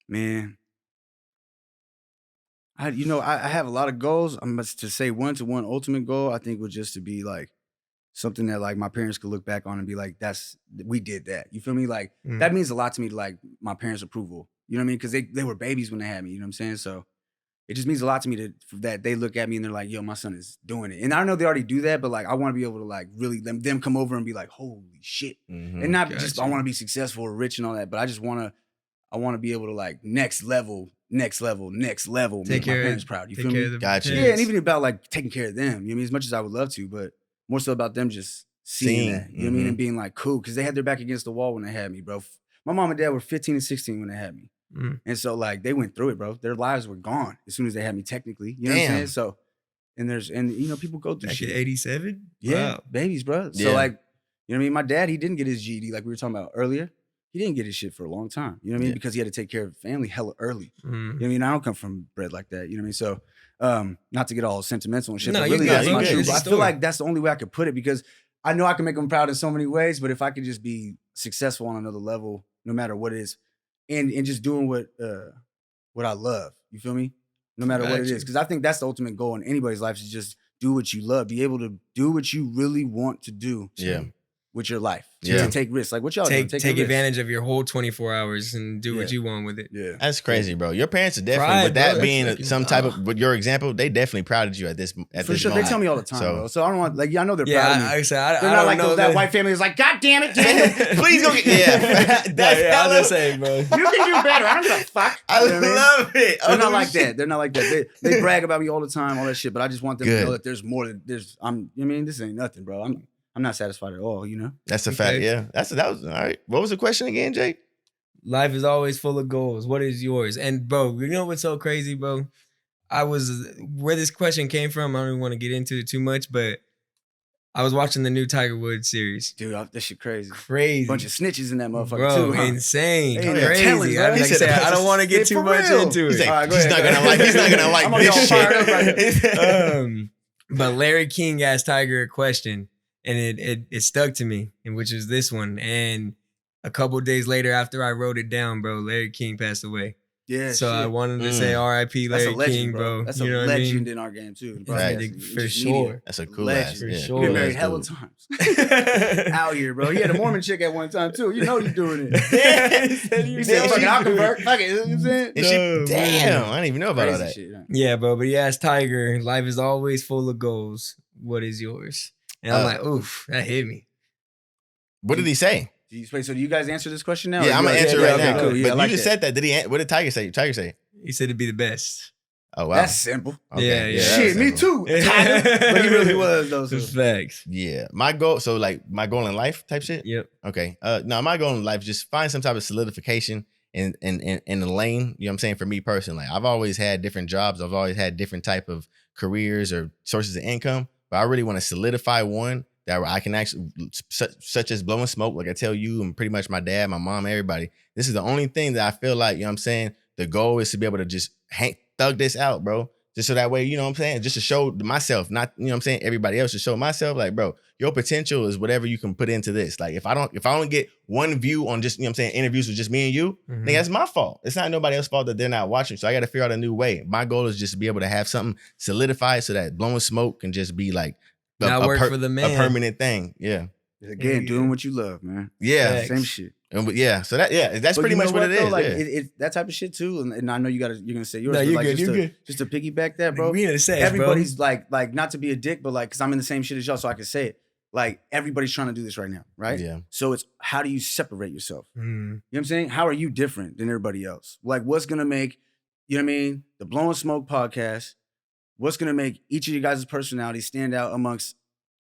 Man, I have a lot of goals. I'm to say one ultimate goal, I think would just to be like something that like my parents could look back on and be like, we did that. You feel me? Like that means a lot to me, like my parents' approval. You know what I mean? Because they were babies when they had me, you know what I'm saying? So it just means a lot to me that they look at me and they're like, yo, my son is doing it. And I know they already do that, but like I want to be able to like really them come over and be like, holy shit. Mm-hmm. And not just I want to be successful or rich and all that, but I just want to be able to like next level, make my parents proud. You feel me? Gotcha. Yeah, and even about like taking care of them. You know what I mean? As much as I would love to, but more so about them just seeing that. You know what I mean? And being like, cool. Because they had their back against the wall when they had me, bro. My mom and dad were 15 and 16 when they had me. And so like they went through it, bro. Their lives were gone as soon as they had me technically. You know what I'm saying? So and you know, people go through shit. 87? Yeah, wow. Babies, bro. So like, you know what I mean? My dad, he didn't get his GED like we were talking about earlier. He didn't get his shit for a long time. You know what I mean? Because he had to take care of family hella early. You know what I mean? I don't come from bread like that. You know what I mean? So not to get all sentimental and shit, but really that's my truth. I feel like that's the only way I could put it because I know I can make them proud in so many ways, but if I could just be successful on another level, no matter what it is, and just doing what I love, you feel me? No matter what it is, because I think that's the ultimate goal in anybody's life is just do what you love, be able to do what you really want to do. With your life, to take risks, like what y'all take advantage of your whole 24 hours and do what you want with it. Yeah, that's crazy, bro. Your parents are definitely, with that being some type of, with your example, they definitely proud of you at this. For sure, they tell me all the time, bro. So I don't want, like, I know they're proud of me. They're not like that white family is like, God damn it, please go get. That's I'm just saying, bro. You can do better. I don't give a fuck. I love it. They're not like that. They're not like that. They brag about me all the time, all that shit. But I just want them to know that there's more. I mean, this ain't nothing, bro. I'm not satisfied at all, you know? That's a fact, yeah. That was all right. What was the question again, Jake? Life is always full of goals. What is yours? And bro, you know what's so crazy, bro? Where this question came from, I don't even want to get into it too much, but I was watching the new Tiger Woods series. Dude, this shit crazy. Crazy. Bunch of snitches in that motherfucker bro, too, huh? Insane. Crazy. I don't want to get too much into it. He's not gonna like this shit. But Larry King asked Tiger a question. And it stuck to me, and which is this one. And a couple of days later, after I wrote it down, bro, Larry King passed away. Yeah. So I wanted to say R.I.P. Larry King, bro. That's a legend in our game too. For sure. That's a cool ass. For sure. He been married hella times. Out here, bro. He had a Mormon chick at one time too. You know you're doing it. He said, "Fuck it, I'll convert." Fuck it. You know what I'm saying? Damn, I didn't even know about all that. Shit, yeah, bro. But he asked Tiger, "Life is always full of goals. What is yours?" And I'm like, "Oof, that hit me." What did he say? So do you guys answer this question now? Yeah, I'm gonna answer right now. Okay, cool. Yeah, but you just said that. Did he? What did Tiger say? He said it'd be the best. Oh wow, that's simple. Okay. Yeah. Shit, me too. But he really was though. So. Facts. Yeah, my goal. So like my goal in life type shit. Yep. Okay. No, my goal in life is just find some type of solidification in the lane. You know what I'm saying? For me personally, I've always had different jobs. I've always had different type of careers or sources of income. But I really want to solidify one that I can actually, such as blowing smoke, like I tell you and pretty much my dad, my mom, everybody. This is the only thing that I feel like, you know what I'm saying? The goal is to be able to just thug this out, bro. Just so that way, you know what I'm saying? Just to show myself, not, you know what I'm saying, everybody else, to show myself, like, bro, your potential is whatever you can put into this. Like, if I only get one view on just, you know what I'm saying, interviews with just me and you, then that's my fault. It's not nobody else's fault that they're not watching. So I got to figure out a new way. My goal is just to be able to have something solidified so that blowing smoke can just be like, for the man. A permanent thing. Yeah. Again, doing what you love, man. Yeah. Same shit. And yeah, so that's but pretty much what it is. Like, that type of shit too. And I know you're gonna say yours. No, you're like, good. You're good. Just to piggyback that, bro. We in the same. Everybody's like not to be a dick, but like, cause I'm in the same shit as y'all, so I can say it. Like everybody's trying to do this right now, right? Yeah. So it's how do you separate yourself? Mm. You know what I'm saying? How are you different than everybody else? Like, what's gonna make, you know what I mean, the Blowin Smoke podcast? What's gonna make each of you guys' personalities stand out amongst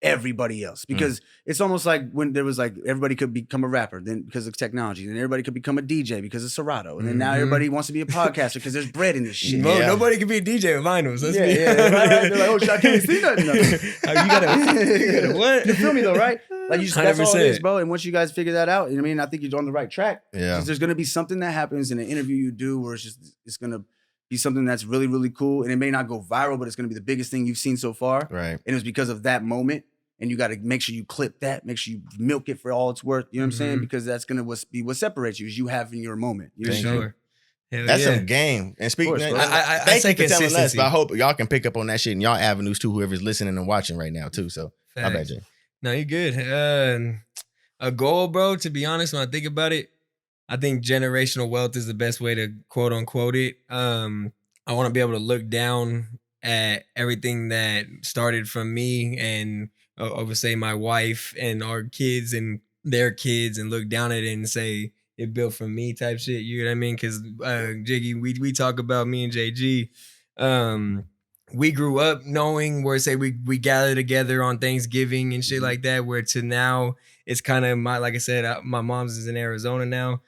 everybody else? Because it's almost like when there was like everybody could become a rapper then because of technology, then everybody could become a DJ because of Serato, and then now everybody wants to be a podcaster because there's bread in this shit. Nobody can be a DJ with vinyls. Right. They're like, oh shit, I can't see nothing. You gotta what? You feel me though, right? Like you just, that's all it is, bro. And once you guys figure that out, you know what I mean, I think you're on the right track. Yeah. Because there's gonna be something that happens in an interview you do where it's gonna be something that's really, really cool, and it may not go viral, but it's gonna be the biggest thing you've seen so far. Right. And it was because of that moment. And you got to make sure you clip that, make sure you milk it for all it's worth. You know what I'm saying? Because that's going to be what separates you, is you having your moment. You know what I'm saying? That's some game. And speaking, thank you for telling us, but I hope y'all can pick up on that shit in y'all avenues too, whoever's listening and watching right now too. So, my bad, Jay. No, you're good. A goal, bro, to be honest, when I think about it, I think generational wealth is the best way to quote unquote it. I want to be able to look down at everything that started from me and over, say, my wife and our kids and their kids, and look down at it and say it built from me type shit. You know what I mean? Because Jiggy, we talk about me and JG. We grew up knowing where, say, we gather together on Thanksgiving and shit like that. Where to now it's kind of like I said, my mom's is in Arizona now.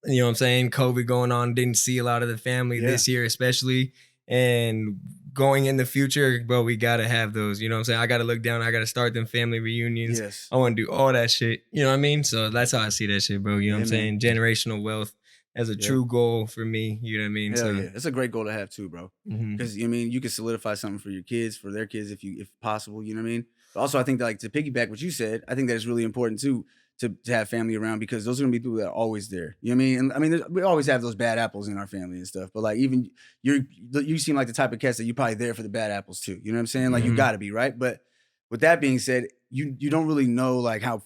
You know what I'm saying? COVID going on, didn't see a lot of the family this year, especially. And going in the future, bro, we gotta have those. You know what I'm saying? I gotta look down. I gotta start them family reunions. Yes. I want to do all that shit. You know what I mean? So that's how I see that shit, bro. You know what I'm saying? Generational wealth as a true goal for me. You know what I mean? Hell yeah. It's a great goal to have too, bro. Because you mean you can solidify something for your kids, for their kids, if possible. You know what I mean? But also, I think that, like, to piggyback what you said, I think that it's really important too to have family around, because those are gonna be people that are always there. You know what I mean? And I mean, we always have those bad apples in our family and stuff. But like, even you seem like the type of cats that you're probably there for the bad apples too. You know what I'm saying? Like, you gotta be, right? But with that being said, you don't really know like how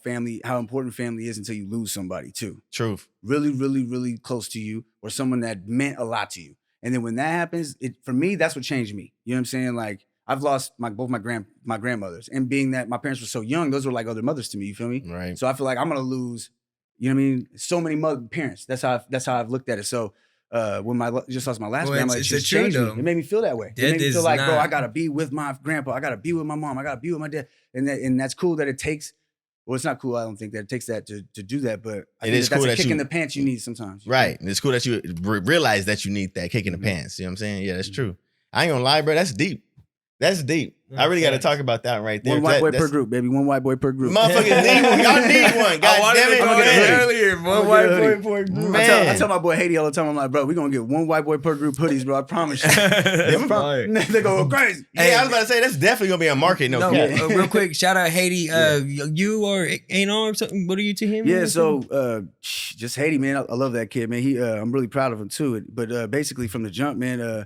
important family is until you lose somebody too. Truth. Really, really, really close to you, or someone that meant a lot to you. And then when that happens, for me, that's what changed me. You know what I'm saying? Like, I've lost both my grandmothers, and being that my parents were so young, those were like other mothers to me. You feel me? Right. So I feel like I'm gonna lose. You know what I mean? So many parents. That's how I've looked at it. So when just lost my last grandmother, it just changed me. It made me feel that way. It made me feel like, bro, I gotta be with my grandpa. I gotta be with my mom. I gotta be with my dad. And that's cool that it takes. Well, it's not cool. I don't think that it takes that to do that, but I think that's a kick in the pants you need sometimes. Right. And it's cool that you realize that you need that kick in the pants. You know what I'm saying? Yeah, that's true. I ain't gonna lie, bro. That's deep. That's deep. I really got to talk about that right there. One white boy per group, baby. One white boy per group. Motherfuckers need one. Y'all need one. God damn it. I'm gonna get it earlier. One white boy per group. I tell my boy Haiti all the time. I'm like, bro, we gonna get one white boy per group hoodies, bro. I promise you. They go crazy. Hey, I was about to say that's definitely gonna be a market. No, real quick, shout out Haiti. You or Ain't or something? What are you to him? Yeah, so just Haiti, man. I love that kid, man. I'm really proud of him too. But basically from the jump, man,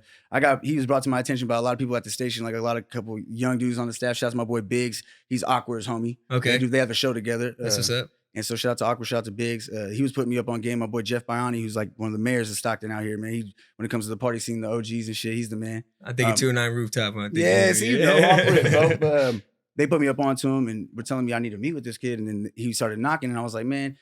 he was brought to my attention by a lot of people at the station, like a couple young dudes on the staff. Shout out to my boy Biggs. He's Awkward's homie. Okay. They have a show together. That's what's up. And so shout out to Awkward, shout out to Biggs. He was putting me up on game. My boy Jeff Biani, who's like one of the mayors of Stockton out here, man. When it comes to the party scene, the OGs and shit, he's the man. I think 209 Rooftop. Bro. They put me up onto him and were telling me I need to meet with this kid. And then he started knocking and I was like, man,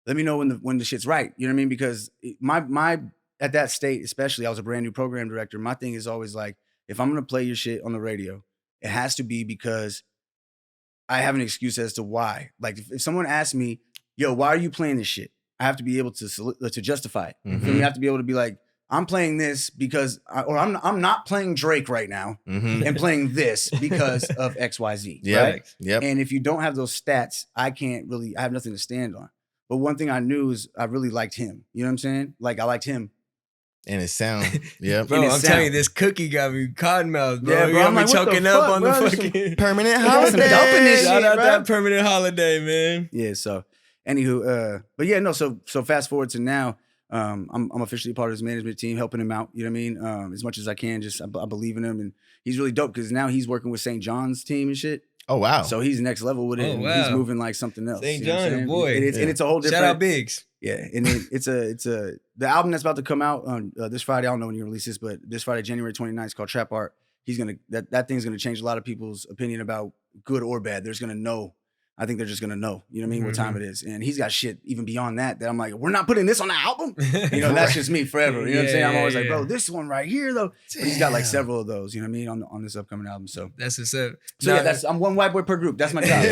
let me know when the shit's right. You know what I mean? Because my at that state, especially, I was a brand new program director. My thing is always like, if I'm going to play your shit on the radio, it has to be because I have an excuse as to why. Like if someone asks me, yo, why are you playing this shit? I have to be able to justify it. Mm-hmm. I have to be able to be like, I'm playing this because, I'm not playing Drake right now and playing this because of X, Y, Z. Yep. Right? Yep. And if you don't have those stats, I have nothing to stand on. But one thing I knew is I really liked him. You know what I'm saying? Like I liked him. And his sound. Yeah. Bro, I'm telling you, this cookie got me cotton mouth, bro. Yeah, bro. I'm like, choking up on the fucking permanent holiday. Shout out that permanent holiday, man. Yeah, so anywho, but yeah, no, so fast forward to now. I'm officially part of his management team, helping him out. You know what I mean? As much as I can, I believe in him, and he's really dope because now he's working with St. John's team and shit. Oh wow! So he's next level with it. Oh, wow. He's moving like something else. St. John, boy, and it's a whole different. Shout out Biggs. Yeah, and it's the album that's about to come out on this Friday. I don't know when you release this, but this Friday, January 29th, it's called Trap Art. He's gonna that thing's gonna change a lot of people's opinion about good or bad. There's gonna know. I think they're just gonna know, you know what I mean, what time it is. And he's got shit even beyond that I'm like, we're not putting this on the album. You know, that's just me forever. You know what I'm saying? I'm always like, bro, this one right here though. But he's got like several of those, you know what I mean, on this upcoming album. So that's what's up. So yeah, I'm one white boy per group. That's my job.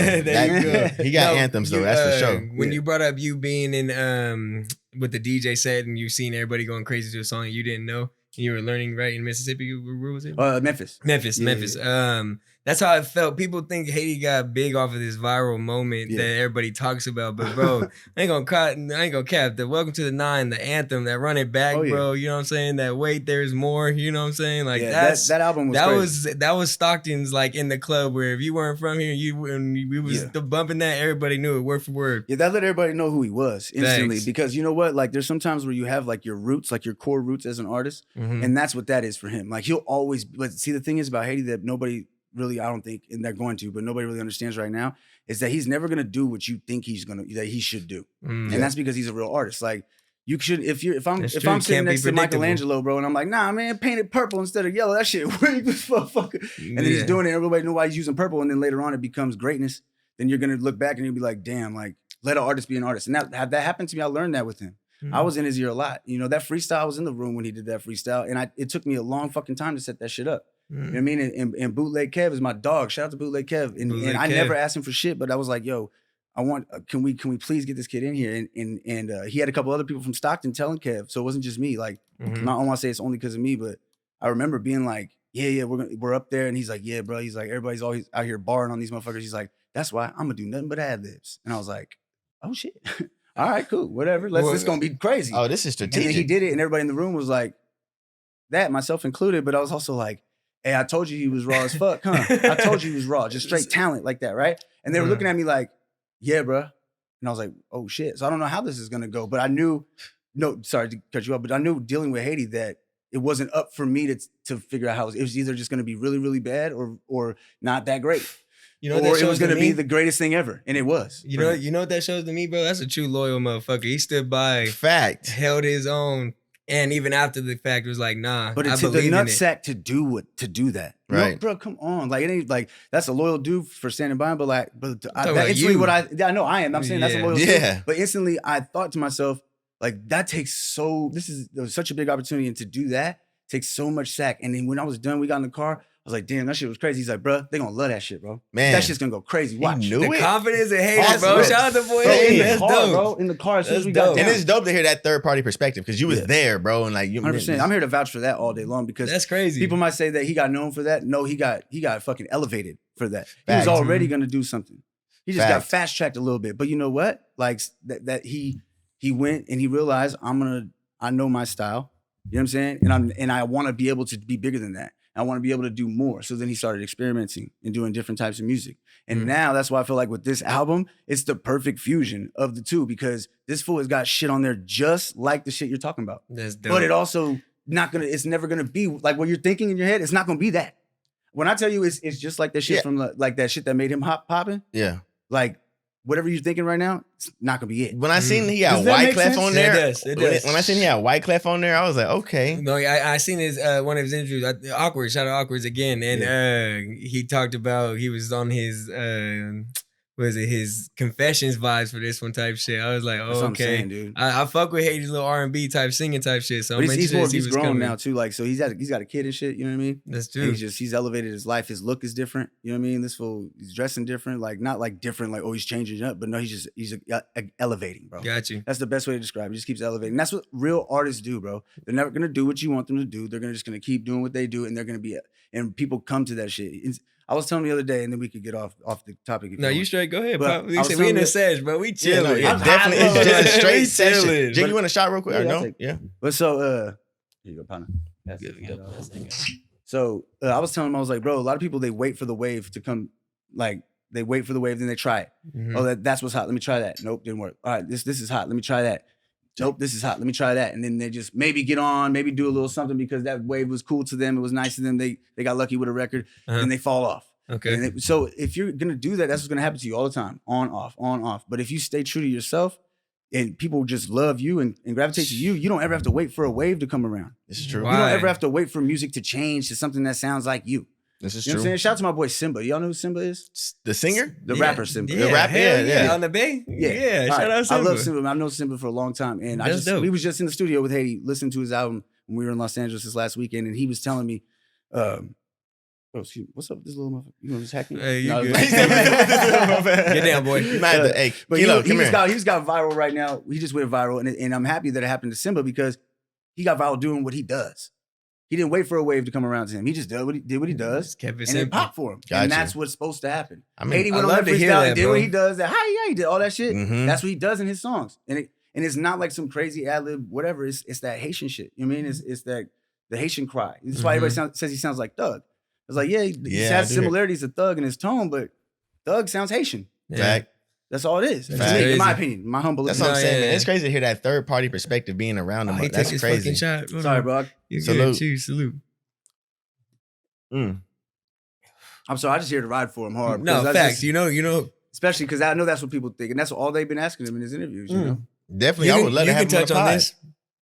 He got anthems though, that's for sure. When you brought up you being in with the DJ set and you seen everybody going crazy to a song you didn't know, and you were learning right in Mississippi, where was it? Memphis. Yeah. That's how I felt. People think Haiti got big off of this viral moment that everybody talks about. But bro, I ain't gonna cap the Welcome to the Nine, the anthem, that Run It Back, bro. You know what I'm saying? That Wait, There's More. You know what I'm saying? Like that album was that was Stockton's like in the club where if you weren't from here, we was bumping that, everybody knew it word for word. Yeah, that let everybody know who he was instantly. Thanks. Because you know what? Like there's sometimes where you have like your roots, like your core roots as an artist, and that's what that is for him. Like he'll always. But see, the thing is about Haiti that nobody really, I don't think, and they're going to, but nobody really understands right now, is that he's never gonna do what you think that he should do, and that's because he's a real artist. Like you should, if I'm sitting next to Michelangelo, bro, and I'm like, nah, man, paint it purple instead of yellow. That shit weak as motherfucker. And then he's doing it. Everybody knows why he's using purple, and then later on it becomes greatness. Then you're gonna look back and you'll be like, damn, like let an artist be an artist. And that happened to me. I learned that with him. I was in his ear a lot. You know, that freestyle, I was in the room when he did that freestyle, and it took me a long fucking time to set that shit up. You know what I mean? And Bootleg Kev is my dog. Shout out to Bootleg Kev. And I never asked him for shit, but I was like, yo, can we please get this kid in here? And he had a couple other people from Stockton telling Kev, so it wasn't just me. Like, I don't want to say it's only because of me, but I remember being like, yeah, we're up there. And he's like, yeah, bro. He's like, everybody's always out here barring on these motherfuckers. He's like, that's why I'm gonna do nothing but ad-libs. And I was like, oh shit. All right, cool, whatever. This gonna be crazy. Oh, this is strategic. And then he did it, and everybody in the room was like, that, myself included. But I was also like, hey, I told you he was raw as fuck, huh? I told you he was raw, just straight talent like that, right? And they were looking at me like, yeah, bro. And I was like, oh shit. So I don't know how this is gonna go, but I knew, sorry to cut you off, but I knew dealing with Haiti that it wasn't up for me to figure out how it was either just gonna be really, really bad or not that great. You know, or it was going to be the greatest thing ever, and it was. You know what that shows to me, bro? That's a true loyal motherfucker. He stood by, held his own, and even after the fact, was like, nah. But it took the nutsack to do that, right, bro? Come on, like it ain't like that's a loyal dude for standing by him, but that's instantly what I know I am. I'm saying that's a loyal dude, but instantly I thought to myself, like that takes there was such a big opportunity, and to do that takes so much sack. And then when I was done, we got in the car. I was like, damn, that shit was crazy. He's like, bro, they gonna love that shit, bro. Man. That shit's gonna go crazy. Watch. He knew the it. confidence and hate, That's bro. dope. Shout out to boy. Bro, in the That's car, dope. bro. In the car as soon as That's we got dope. down. And it's dope to hear that third party perspective because you was there, bro. And like you 100%. I'm here to vouch for that all day long because That's crazy. people might say that he got known for that. No, he got fucking elevated for that. He Facts. was already gonna do something. He just got Facts. fast tracked a little bit. But you know what? Like that he went and he realized I know my style. You know what I'm saying? And I want to be able to be bigger than that. I want to be able to do more. So then he started experimenting and doing different types of music. And now that's why I feel like with this album, it's the perfect fusion of the two because this fool has got shit on there just like the shit you're talking about. That's dope. But it also it's never gonna be like what you're thinking in your head. It's not gonna be that. When I tell you it's just like that shit from like that shit that made him popping. Yeah. Like whatever you're thinking right now, it's not gonna be it. When I seen he had Does that make Wyclef sense? on there, It does. When I seen he had Wyclef on there, I was like, okay. No, I seen his one of his interviews. Awkward, shout out Awkward's again, and he talked about he was on his his confessions vibes for this one type shit. I was like, That's what I'm okay, saying, dude. I fuck with Haiti's little R&B type singing type shit. So But I'm he's interested to see he's what's grown coming. now too. Like so he's got a kid and shit. You know what I mean? That's And true. he's elevated his life. His look is different. You know what I mean? This fool, he's dressing different. Like not like different. Like he's changing up. But no, he's elevating, bro. Got you. That's the best way to describe it. He just keeps elevating. That's what real artists do, bro. They're never gonna do what you want them to do. They're just gonna keep doing what they do, and they're gonna be. And people come to that shit. I was telling the other day, and then we could get off the topic. No, you straight. Go ahead, But Pop. I was We in the telling sesh, but we Yeah, chilling. no, yeah, I'm definitely. hot, It's just a straight We session. chilling. Jay, you want a shot real quick? Yeah, Or I'll no? take it. Yeah. But so, here you go, partner. So I was telling him, I was like, bro, a lot of people they wait for the wave to come. Like they wait for the wave, then they try it. Mhm. Oh, that's what's hot. Let me try that. Nope, didn't work. All right, this is hot. Let me try that. Nope, this is hot. Let me try that. And then they just maybe get on, maybe do a little something because that wave was cool to them. It was nice to them. They got lucky with a record, and they fall off. Okay. And so if you're gonna do that, that's what's gonna happen to you all the time, on, off. But if you stay true to yourself, and people just love you and gravitate to you, you don't ever have to wait for a wave to come around. This is true. Wow. You don't Why? ever have to wait for music to change to something that sounds like you. This is You know what I'm true. saying? Shout out to my boy Simba. Y'all know who Simba is? The singer? The Yeah. rapper Simba. Yeah, The rapper, hell yeah. On the bay? Yeah, All shout right. out Simba. I love Simba. I've known Simba for a long time. And That's dope. we was just in the studio with Haiti listening to his album when we were in Los Angeles this last weekend. And he was telling me, excuse me, what's up with this little motherfucker? You want to just hack me? Hey, you No, good. Get down, boy. Hey, But Kilo, he come here. just got viral right now. He just went viral, and I'm happy that it happened to Simba because he got viral doing what he does. He didn't wait for a wave to come around to him. He just did what he does, Just kept it and it simple. popped for him. Gotcha. And that's what's supposed to happen. I mean, Haiti I went on love that to hear freestyle that, and did bro. what he does. That he did all that shit. Mhm. That's what he does in his songs, and it's not like some crazy ad lib, whatever. It's that Haitian shit. You know what I mean? It's that the Haitian cry. That's why everybody says he sounds like Thug. It's like, he Yeah, I has do. similarities to Thug in his tone, but Thug sounds Haitian. Yeah. Fact. That's all it is. To Facts. me, in my Crazy. opinion, my humble That's opinion. what I'm saying, yeah, man. yeah. It's crazy to hear that third party perspective being around Oh, them. he That's took his crazy. fucking shot. Hold Sorry, on. bro. You Salute. good. Cheers. Salute. I'm sorry. I just here to ride for him hard. No, because that's facts. just- You know. especially because I know that's what people think, and that's all they've been asking him in his interviews. You know, Definitely, I would love to have him touch on the on pod. this.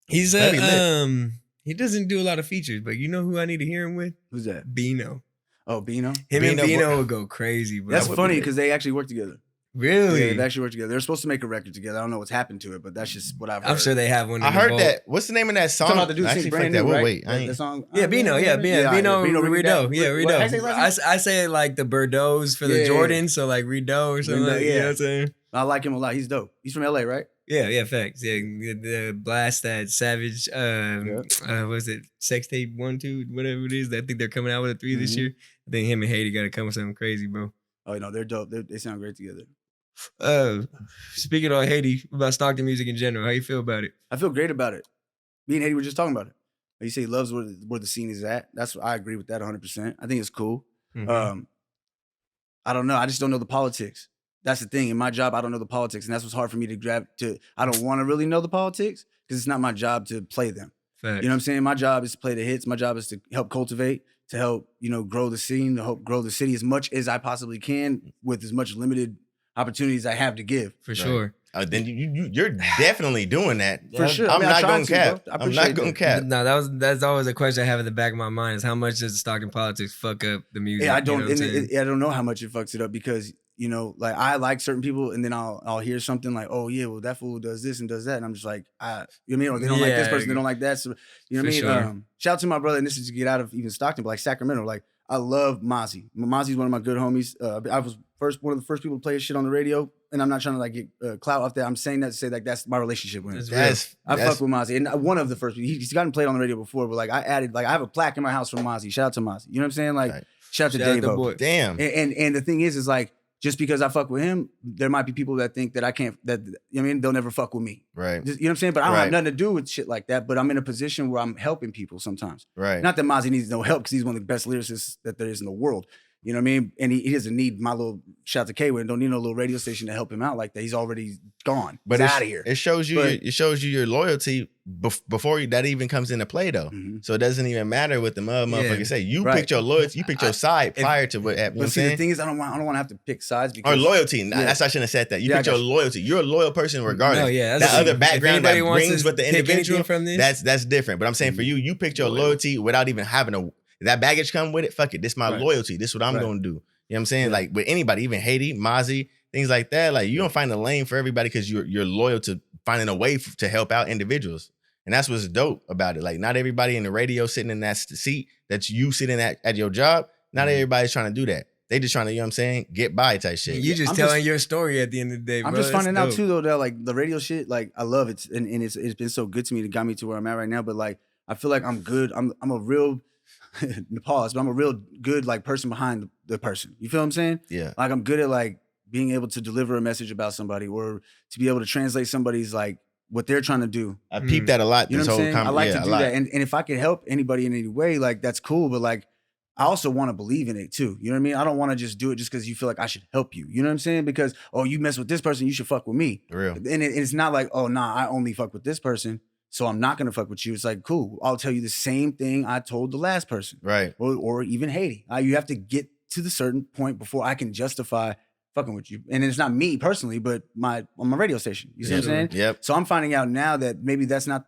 He's That'd be lit. he doesn't do a lot of features, but you know who I need to hear him with? who's that? Bino. Oh, Bino. Him Bino, and Bino would go crazy, bro. That's would funny be because they actually work together. Really? Yeah, they've actually worked together. They're supposed to make a record together. I don't know what's happened to it, but that's just what I've heard. I'm sure they have one. I in the heard vault. that. What's the name of that song? Talking about the dude I sings actually brand fucked new, that. We'll right? wait. The song. Yeah, Bino. Yeah, Bino. remake that. Rido. Yeah, What- how you Rido. say his last name? I say like the Bordeaux for the Yeah. Jordan, so like Rido or something. Rido, Like, you yeah. know what I'm saying? I like him a lot. He's dope. He's from LA, right? Yeah, facts. Yeah, the blast that Savage. Was it Sex Tape 1, 2, whatever it is? I think they're coming out with a 3 this Mhm. year. I think him and Haiti got to come with something crazy, bro. Oh, you know, they're dope. They sound great together. Speaking of Haiti, about Stockton music in general, how you feel about it? I feel great about it. Me and Haiti were just talking about it. Like you say, he loves where the scene is at. I agree with that 100%. I think it's cool. Mhm. I don't know. I just don't know the politics. That's the thing. In my job, I don't know the politics, and that's what's hard for me to grab. I don't want to really know the politics because it's not my job to play them. Facts. You know what I'm saying? My job is to play the hits. My job is to help cultivate, to help grow the scene, to help grow the city as much as I possibly can with as much limited opportunities I have to give. For sure. Then you're definitely doing that. For sure. I'm I not try going to, cap. bro. I I'm appreciate not going that. cap. No, that's always a question I have in the back of my mind is how much does the Stockton politics fuck up the music? Yeah, I You know don't. what I'm saying? I don't know how much it fucks it up because like I like certain people, and then I'll hear something like, oh yeah, well that fool does this and does that, and I'm just like, you know what I mean? Or they don't like this Yeah. person, they don't like that. So you know what I mean? For sure. Shout out to my brother, and this is to get out of even Stockton, but like Sacramento, like I love Mozzie. Mozzie's one of my good homies. I was one of the first people to play his shit on the radio, and I'm not trying to like get clout off that. I'm saying that to say like that's my relationship with him. I fuck with Mozzie, and one of the first. He's gotten played on the radio before, but like I added, like I have a plaque in my house from Mozzie. Shout out to Mozzie. You know what I'm saying? Like shout out to Dave. Damn. And the thing is like just because I fuck with him, there might be people that think that I can't. That you know what I mean, they'll never fuck with me. Right. Just, you know what I'm saying? But I don't have nothing to do with shit like that. But I'm in a position where I'm helping people sometimes. Right. Not that Mozzie needs no help because he's one of the best lyricists that there is in the world. You know what I mean? And he doesn't need my little shout out to KWIN. Don't need no little radio station to help him out like that. He's already gone. But he's out of here. It shows you your loyalty before that even comes into play though. Mm-hmm. So it doesn't even matter what the motherfucker say. You picked your loyalty. You picked your side prior to what happened. But see, the thing is, I don't want to have to pick sides because or loyalty. That's I shouldn't have said that. You picked your loyalty. You're a loyal person regardless. No, yeah, that other background that brings with the individual from this, that's different. But I'm saying for you picked your loyalty without even having that baggage come with it. Fuck it. This is my loyalty. This is what I'm gonna do. You know what I'm saying? Like with anybody, even Haiti, Mozzie, things like that. Like you don't find a lane for everybody because you're loyal to finding a way to help out individuals. And that's what's dope about it. Like not everybody in the radio sitting in that seat that you sitting at your job. Not everybody's trying to do that. They just trying to, you know what I'm saying, get by type shit. You just telling your story at the end of the day, bro. I'm just finding out too though that like the radio shit, like I love it. And it's been so good to me. It got me to where I'm at right now. But like I feel like I'm good. I'm a real pause, but I'm a real good like person behind the person. You feel what I'm saying? Yeah. Like I'm good at like being able to deliver a message about somebody or to be able to translate somebody's like what they're trying to do. I peeped that a lot. You know what I'm saying? I like to do that. And if I can help anybody in any way, like that's cool. But like I also want to believe in it too. You know what I mean? I don't want to just do it just because you feel like I should help you. You know what I'm saying? Because, oh, you mess with this person, you should fuck with me. Real. And it's not like, oh, nah, I only fuck with this person, so I'm not going to fuck with you. It's like, cool, I'll tell you the same thing I told the last person. Right. Or even Haiti. You have to get to the certain point before I can justify fucking with you. And it's not me personally, but on my radio station. You see what I'm saying? Yep. So I'm finding out now that maybe that's not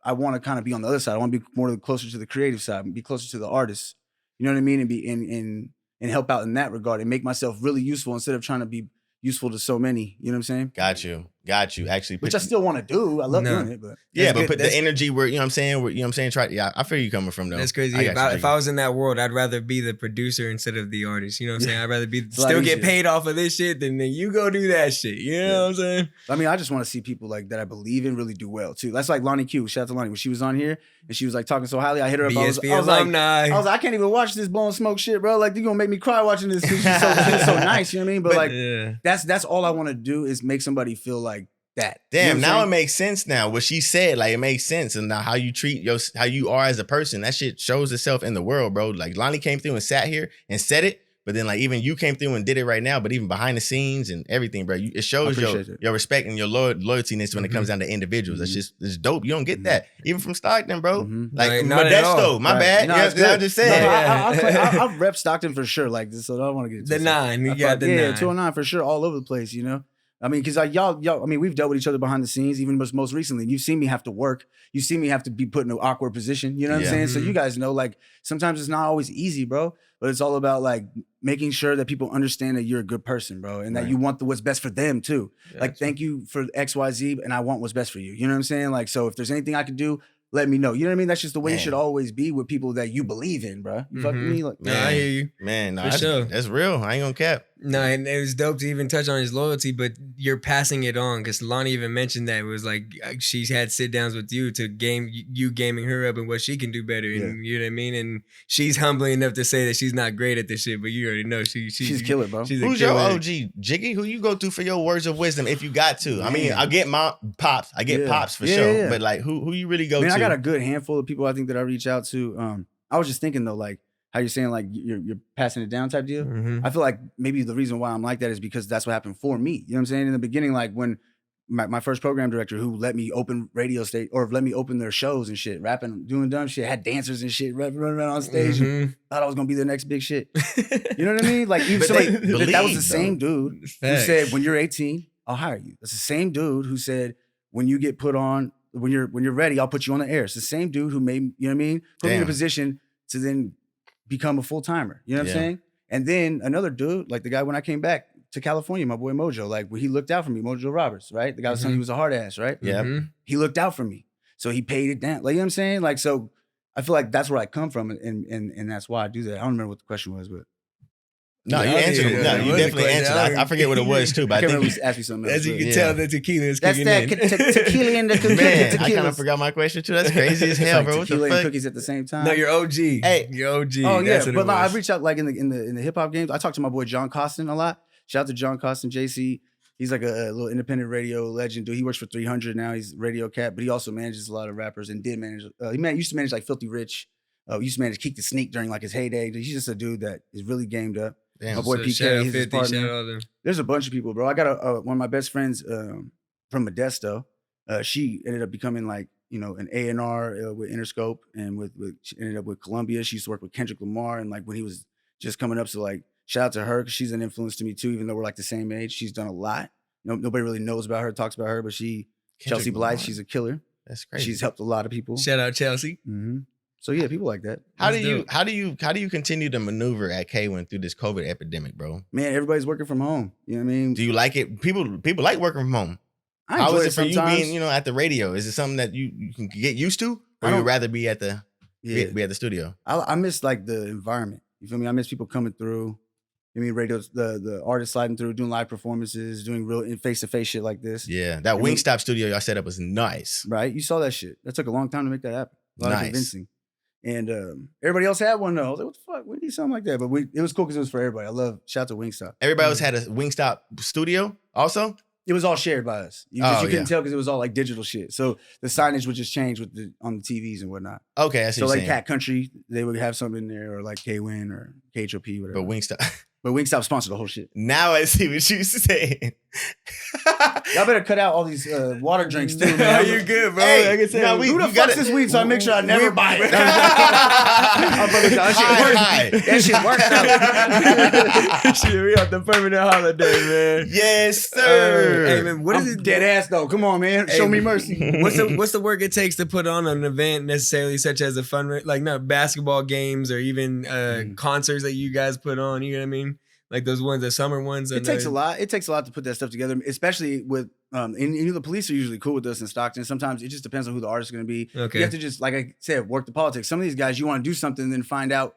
I want to kind of be on the other side. I want to be more closer to the creative side, be closer to the artists. You know what I mean? And be and help out in that regard and make myself really useful instead of trying to be useful to so many. You know what I'm saying? Got you. Actually, which I still want to do. I love doing it, but put the energy where you know what I'm saying. Where, you know what I'm saying. I feel you coming from though. That's crazy. If I was in that world, I'd rather be the producer instead of the artist. You know what I'm saying? I'd rather be still get paid off of this shit than you go do that shit. You know what I'm saying? I mean, I just want to see people like that I believe in really do well too. That's like Lonnie Q. Shout out to Lonnie when she was on here and she was like talking so highly. I hit her up. I was like, I can't even watch this blowing smoke shit, bro. Like you gonna make me cry watching this. She's so nice. You know what I mean? But like that's all I want to do is make somebody feel like that. Damn, now it makes sense now. What she said, like it makes sense. And now how you treat how you are as a person, that shit shows itself in the world, bro. Like Lonnie came through and sat here and said it, but then like even you came through and did it right now, but even behind the scenes and everything, bro, it shows your respect and your loyaltiness when it comes down to individuals. It's dope. You don't get that. Even from Stockton, bro. Like Modesto, my bad. No, I'm just saying. I'll rep Stockton for sure. Like this, so I don't want to get the 9. You got the 9. 209 for sure, all over the place, you know? I mean, because y'all, I mean, we've dealt with each other behind the scenes, even most recently. You've seen me have to work. You've seen me have to be put in an awkward position. You know what I'm saying? So you guys know, like, sometimes it's not always easy, bro. But it's all about, like, making sure that people understand that you're a good person, bro. And that you want what's best for them, too. Yeah, like, thank you for X, Y, Z, and I want what's best for you. You know what I'm saying? Like, so if there's anything I can do, let me know. You know what I mean? That's just the way it should always be with people that you believe in, bro. You fuck with me? Like, I hear you. Man, no, that's real. I ain't gonna cap. No, and it was dope to even touch on his loyalty, but you're passing it on because Lonnie even mentioned that it was like she's had sit downs with you to gaming her up and what she can do better. And you know what I mean? And she's humbly enough to say that she's not great at this shit, but you already know she's killer, bro. Who's your OG? Jiggy? Who you go to for your words of wisdom if you got to? I mean, I get my pops. I get pops for sure. But like who you really go to? I got a good handful of people I think that I reach out to. I was just thinking though, like, how you're saying like you're passing it down type deal. I feel like maybe the reason why I'm like that is because that's what happened for me. You know what I'm saying? In the beginning, like when my first program director who let me open radio state or let me open their shows and shit, rapping, doing dumb shit, had dancers and shit running around on stage and thought I was gonna be the next big shit. You know what I mean? Like even that was the same dude who said, when you're 18, I'll hire you. That's the same dude who said, when you get put on, when you're ready, I'll put you on the air. It's the same dude who made, you know what I mean? Put me in a position to then become a full-timer. You know what I'm saying? And then another dude, like the guy when I came back to California, my boy Mojo, like when he looked out for me, Mojo Roberts, right? The guy was telling me he was a hard ass, right? Yeah. He looked out for me. So he paid it down. Like, you know what I'm saying? Like, so I feel like that's where I come from, and that's why I do that. I don't remember what the question was, but. No, you answered it. No, you definitely answered it. I forget what it was too, but I think you asked me something else. As you can tell, the tequila is that's kicking that in. tequila and the cookies. Man, I kind of forgot my question too. That's crazy as hell, like bro. What the tequila fuck? and cookies at the same time. No, you're OG. Hey, you're OG. Oh yeah, That's what but it I was. reached out like in the hip hop games. I talked to my boy John Costin a lot. Shout out to John Costin, JC. He's like a little independent radio legend, dude. He works for 300 now. He's radio cat, but he also manages a lot of rappers and did manage. Used to manage like Filthy Rich. Used to manage Keek the Sneak during like his heyday. He's just a dude that is really gamed up. Damn. My boy PK, he's his partner. Them. There's a bunch of people, bro. I got one of my best friends from Modesto. She ended up becoming like, an A&R with Interscope and she ended up with Columbia. She used to work with Kendrick Lamar. And like when he was just coming up, so like shout out to her because she's an influence to me too, even though we're like the same age. She's done a lot. Nobody really knows about her, talks about her, but Chelsea Blythe, she's a killer. That's crazy. She's helped a lot of people. Shout out Chelsea. Mm-hmm. So yeah, people like that. How do you continue to maneuver at KWIN through this COVID epidemic, bro? Man, everybody's working from home. You know what I mean? Do you like it? People like working from home. How is it for you being, at the radio? Is it something that you can get used to, or you'd rather be at the be at the studio? I miss like the environment. You feel me? I miss people coming through. Radio, the artists sliding through, doing live performances, doing real face-to-face shit like this. Yeah, that Wingstop studio y'all set up was nice. Right? You saw that shit. That took a long time to make that happen. A lot of Nice. convincing. And everybody else had one though. I was like, what the fuck? We need something like that. But it was cool because it was for everybody. Shout out to Wingstop. Everybody else had a Wingstop studio also? It was all shared by us. You couldn't tell because it was all like digital shit. So the signage would just change on the TVs and whatnot. Okay, I see. So like Cat Country, they would have something in there, or like KWIN or KHOP, whatever. But Wingstop sponsored the whole shit. Now I see what you saying. Y'all better cut out all these water drinks too, man. No, you're good, bro. Hey, like I said, who the fuck's this weed? So I make sure I never buy it. That shit works. Shit, we on the permanent holiday, man. Yes, sir. Hey, man, what is it? Dead ass though. Come on, man. Show me mercy. What's the work it takes to put on an event necessarily, such as a like not basketball games or even concerts that you guys put on? You know what I mean? Like those ones, the summer ones. It takes a lot. It takes a lot to put that stuff together, especially with and the police are usually cool with us in Stockton. Sometimes it just depends on who the artist is going to be. Okay. You have to just, like I said, work the politics. Some of these guys, you want to do something and then find out,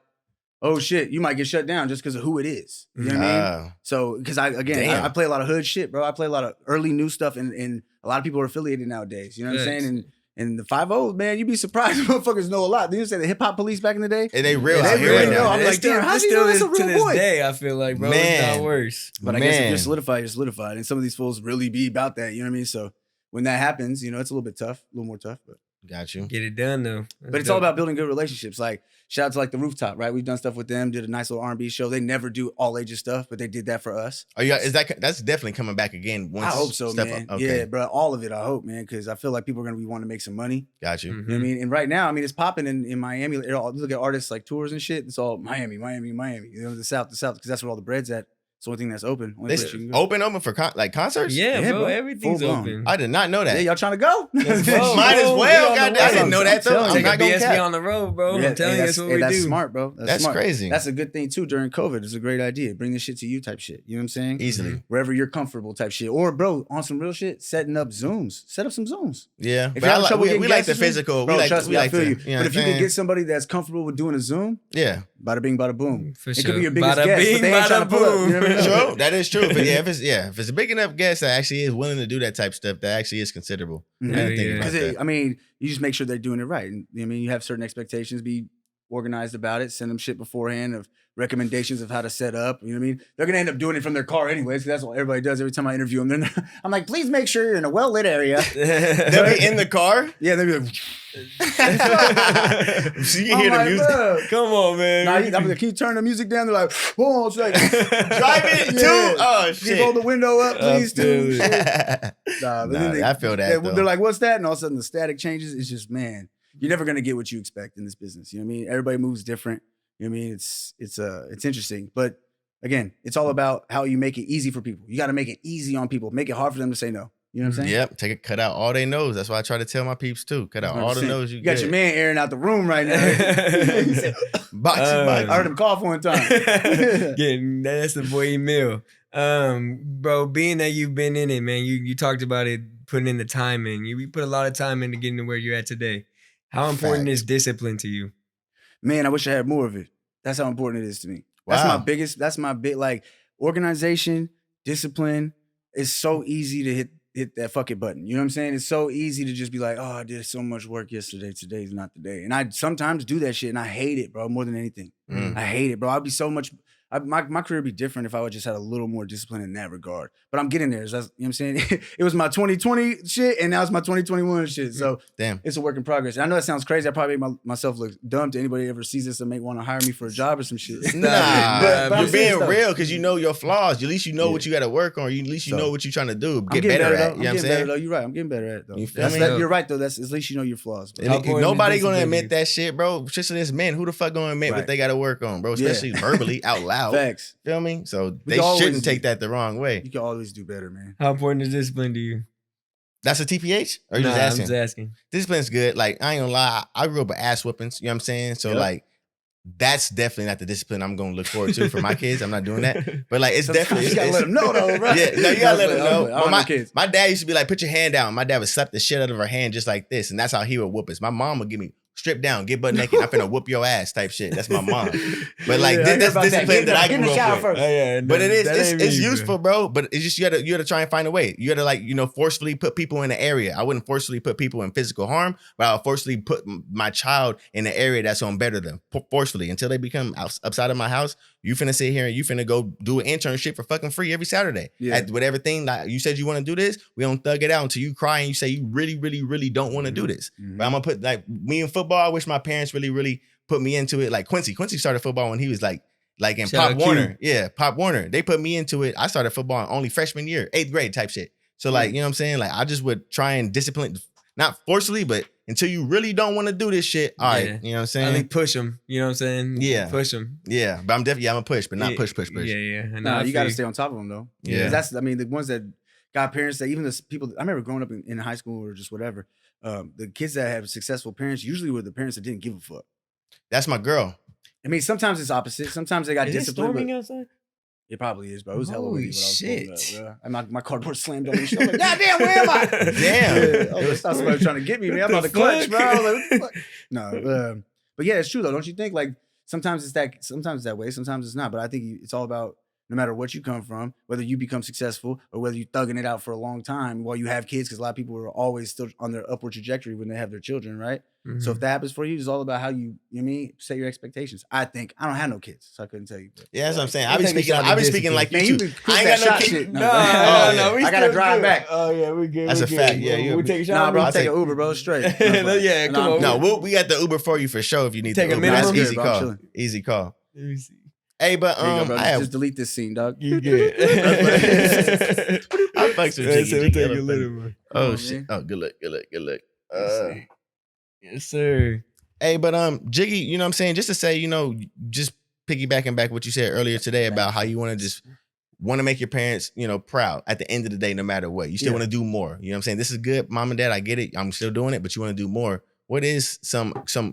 oh shit, you might get shut down just because of who it is. You know what I mean? So, because I play a lot of hood shit, bro. I play a lot of early new stuff, and a lot of people are affiliated nowadays. You know what I'm saying? And the 5-0, man, you'd be surprised. Motherfuckers know a lot. Did you say the hip hop police back in the day? And they real. They really know. I'm It's like, damn, how do you know that's a real to this boy? day, I feel like, bro, Man. it's not worse. But I guess if you're solidified, you're solidified. And some of these fools really be about that. You know what I mean? So when that happens, it's a little bit tough, a little more tough. But Got you. Get it done though. But it's all about building good relationships. Like shout out to like the Rooftop, right? We've done stuff with them. Did a nice little R&B show. They never do all ages stuff, but they did that for us. Oh yeah, that's definitely coming back again. Once I hope so, man. Okay. Yeah, bro, all of it. I hope, man, because I feel like people are gonna be wanting to make some money. Got you. You know what I mean? And right now, I mean, it's popping in Miami. Look at artists like tours and shit. It's all Miami. The South, because that's where all the bread's at. It's the only thing that's open. This open for concerts? Yeah, bro, everything's open. I did not know that. Yeah, y'all trying to go? Might as well. Goddamn, I didn't know that though. I'm not gonna BSB on the road, bro. I'm telling you, that's what we do. That's smart, bro. That's smart. crazy. That's a good thing too during COVID. It's a great idea. Bring this shit to you type shit. You know what I'm saying? Easily. Wherever you're comfortable type shit. Or bro, on some real shit, setting up Zooms. Set up some Zooms. Yeah. If you're having trouble getting we like the guests this week, physical. bro, We like trust me, I feel you. know But if you can get somebody that's comfortable with doing a Zoom, yeah. Bada bing, bada boom. For it sure. could be your biggest Bada guest, bing, but they ain't bada trying to pull up. boom. You know what I mean? True. That is true. But if it's a big enough guest that actually is willing to do that type of stuff, that actually is considerable. Because I mean, you just make sure they're doing it right. And I mean, you have certain expectations. Be organized about it. Send them shit beforehand of recommendations of how to set up. You know what I mean? They're gonna end up doing it from their car anyways, because that's what everybody does every time I interview them. I'm like, please make sure you're in a well lit area. They'll be in the car. Yeah, they'll be like, so you can hear the music. Bro. Come on, man. Nah, I'm like, can you turn the music down? They're like, hold on, like, drive it too. Oh shit! Roll the window up, please, too. I feel that. They're like, what's that? And all of a sudden the static changes. It's just, man, you're never gonna get what you expect in this business. You know what I mean? Everybody moves different. You know what I mean? It's interesting, but again, it's all about how you make it easy for people. You got to make it easy on people. Make it hard for them to say no. You know what I'm saying? Yep. Cut out all they knows. That's why I try to tell my peeps too. Cut out 100%. All the knows you got your man airing out the room right now. I heard him cough one time. That's the boy Emil. Bro, being that you've been in it, man, you talked about it, putting in the time in. You put a lot of time into getting to where you're at today. How important is discipline to you? Man, I wish I had more of it. That's how important it is to me. Wow. That's my big, like, organization, discipline. It's so easy to hit that fuck it button. You know what I'm saying? It's so easy to just be like, oh, I did so much work yesterday. Today's not the day. And I sometimes do that shit and I hate it, bro, more than anything. I hate it, bro. I'd be so much, my career would be different if I would just had a little more discipline in that regard. But I'm getting there. You know what I'm saying? It was my 2020 shit and now it's my 2021 shit. So damn, it's a work in progress. And I know that sounds crazy. I probably make myself look dumb to anybody who ever sees this and may want to hire me for a job or some shit. Nah, but you're being real because you know your flaws. At least you know what you got to work on. At least you know what you're trying to do. Get better at it. You know what I'm saying? You're right. I'm getting better at it, though. You feel me? You're right, though. That's at least you know your flaws. Nobody gonna admit that shit, bro. Especially as men. Who the fuck gonna admit what they got to work on, bro? Especially verbally, out loud. Facts. Feel me? So they shouldn't take that the wrong way. You can always do better, man. How important is discipline to you? That's a TPH? Or you just asking? I'm just asking. Discipline's good. Like, I ain't gonna lie. I grew up with ass whoopings. You know what I'm saying? So, like, that's definitely not the discipline I'm gonna look forward to for my kids. I'm not doing that. But, like, it's definitely. You gotta let them know, though, bro. Yeah, no, you gotta let them know. My dad used to be like, put your hand down. My dad would slap the shit out of her hand just like this. And that's how he would whoop us. My mom would give me, strip down, get butt naked. I'm finna whoop your ass type shit. That's my mom. But like that's discipline that I grew up with. But it's useful, bro. But it's just you gotta try and find a way. You gotta like, forcefully put people in the area. I wouldn't forcefully put people in physical harm, but I'll forcefully put my child in the area that's gonna better them. Forcefully until they become outside of my house. You finna sit here and you finna go do an internship for fucking free every Saturday. At whatever thing like you said you want to do this, we don't thug it out until you cry and you say you really, really, really don't want to do this. But I'm gonna put like me in football. I wish my parents really, really put me into it. Like Quincy started football when he was like in Pop Warner. Yeah, Pop Warner. They put me into it. I started football in only freshman year, 8th grade type shit. So like, you know what I'm saying? Like I just would try and discipline, not forcefully, but until you really don't want to do this shit, all right, you know what I'm saying? I think push them, you know what I'm saying? Yeah. Push them. Yeah, but I'm gonna push, but not push. Yeah. No, you got to stay on top of them, though. Yeah. The ones that got parents that even the people, I remember growing up in high school or just whatever, the kids that have successful parents usually were the parents that didn't give a fuck. That's my girl. I mean, sometimes it's opposite. Sometimes they got discipline. Is it storming outside? It probably is, bro. It was hella windy when I was shit. pulling up, bro. My cardboard slammed on me. I'm like, God damn, where am I? Damn. It's not somebody trying to get me, man. I'm about to clutch, bro. Like, what the fuck? No, but yeah, it's true though. Don't you think? Like sometimes it's that way, sometimes it's not. But I think it's all about no matter what you come from, whether you become successful or whether you're thugging it out for a long time while you have kids, because a lot of people are always still on their upward trajectory when they have their children, right? Mm-hmm. So if that happens for you, it's all about how you know what I mean, set your expectations. I think I don't have no kids, so I couldn't tell you. But, yeah, that's what I'm saying. I be speaking like man, you. I ain't got no kids. No, I gotta drive back. Oh yeah, we good. That's a fact. Yeah, we take a shot. Nah, bro, I'll take an Uber, bro, straight. Yeah, come on. No, we got the Uber for you for sure if you need take the a Uber. minute. That's easy call. Easy call. Let me see. Hey, but just delete this scene, dog. You good? I fucks with Jiggy. Take a little one. Oh shit! Oh, good luck. Yes, sir. Hey, but Jiggy, you know what I'm saying? Just to say, just piggybacking back what you said earlier today about how you want to make your parents, proud at the end of the day, no matter what. You still want to do more. You know what I'm saying? This is good, mom and dad. I get it. I'm still doing it, but you want to do more. What is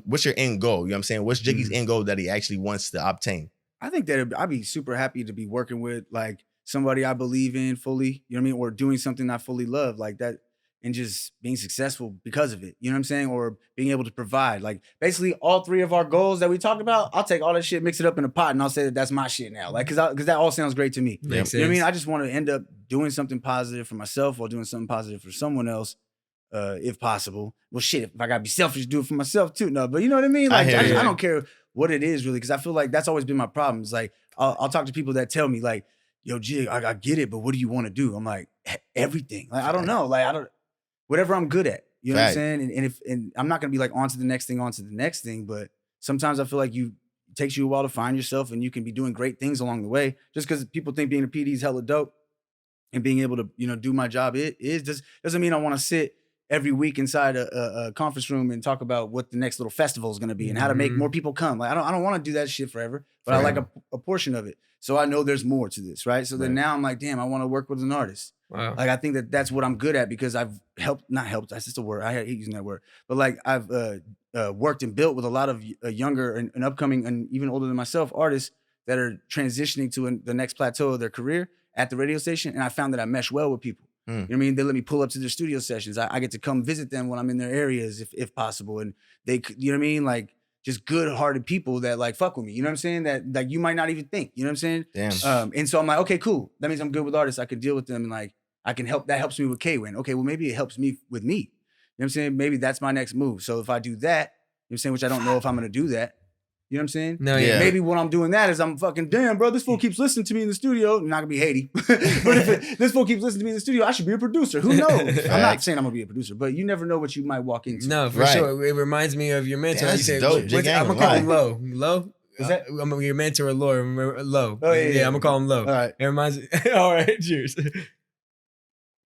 what's your end goal? You know what I'm saying? What's Jiggy's end goal that he actually wants to obtain? I think that I'd be super happy to be working with like somebody I believe in fully, you know what I mean? Or doing something I fully love like that and just being successful because of it, you know what I'm saying? Or being able to provide like basically all three of our goals that we talked about, I'll take all that shit, mix it up in a pot and I'll say that's my shit now. Like, cause that all sounds great to me. You know what I mean? I just want to end up doing something positive for myself or doing something positive for someone else. If possible. Well, shit, if I gotta be selfish, do it for myself too. No, but you know what I mean? Like, I don't care what it is really, because I feel like that's always been my problem. It's like, I'll talk to people that tell me like, yo, Jig, I get it, but what do you want to do? I'm like, everything. Like, I don't know. Like, whatever I'm good at. You know what I'm saying? And I'm not gonna be like on to the next thing, but sometimes I feel like it takes you a while to find yourself and you can be doing great things along the way. Just because people think being a PD is hella dope and being able to, do my job, doesn't mean I want to sit every week inside a conference room and talk about what the next little festival is going to be and how to make more people come. Like, I don't want to do that shit forever, but I like a portion of it. So I know there's more to this, right? So then now I'm like, damn, I want to work with an artist. Wow. Like, I think that's what I'm good at because I've not helped, that's just a word. I hate using that word. But like I've worked and built with a lot of younger and upcoming and even older than myself artists that are transitioning to the next plateau of their career at the radio station. And I found that I mesh well with people. You know what I mean? They let me pull up to their studio sessions. I get to come visit them when I'm in their areas if possible. And they, you know what I mean? Like just good-hearted people that like fuck with me. You know what I'm saying? That like you might not even think. You know what I'm saying? Damn. And so I'm like, okay, cool. That means I'm good with artists. I can deal with them and like I can help. That helps me with KWIN. Okay, well maybe it helps me with me. You know what I'm saying? Maybe that's my next move. So if I do that, you know what I'm saying? Which I don't know if I'm gonna do that. You know what I'm saying? No, yeah. Maybe when I'm doing that is I'm fucking, damn, bro, this fool keeps listening to me in the studio. I'm not gonna be Haiti. But if this fool keeps listening to me in the studio, I should be a producer. Who knows? I'm not saying I'm gonna be a producer, but you never know what you might walk into. No, for sure. It reminds me of your mentor. That's dope. I'm gonna call him Low. Low? Is that? I'm your mentor, Low. Remember Low? Oh, yeah, I'm gonna call him Low. All right. It reminds me. All right, cheers.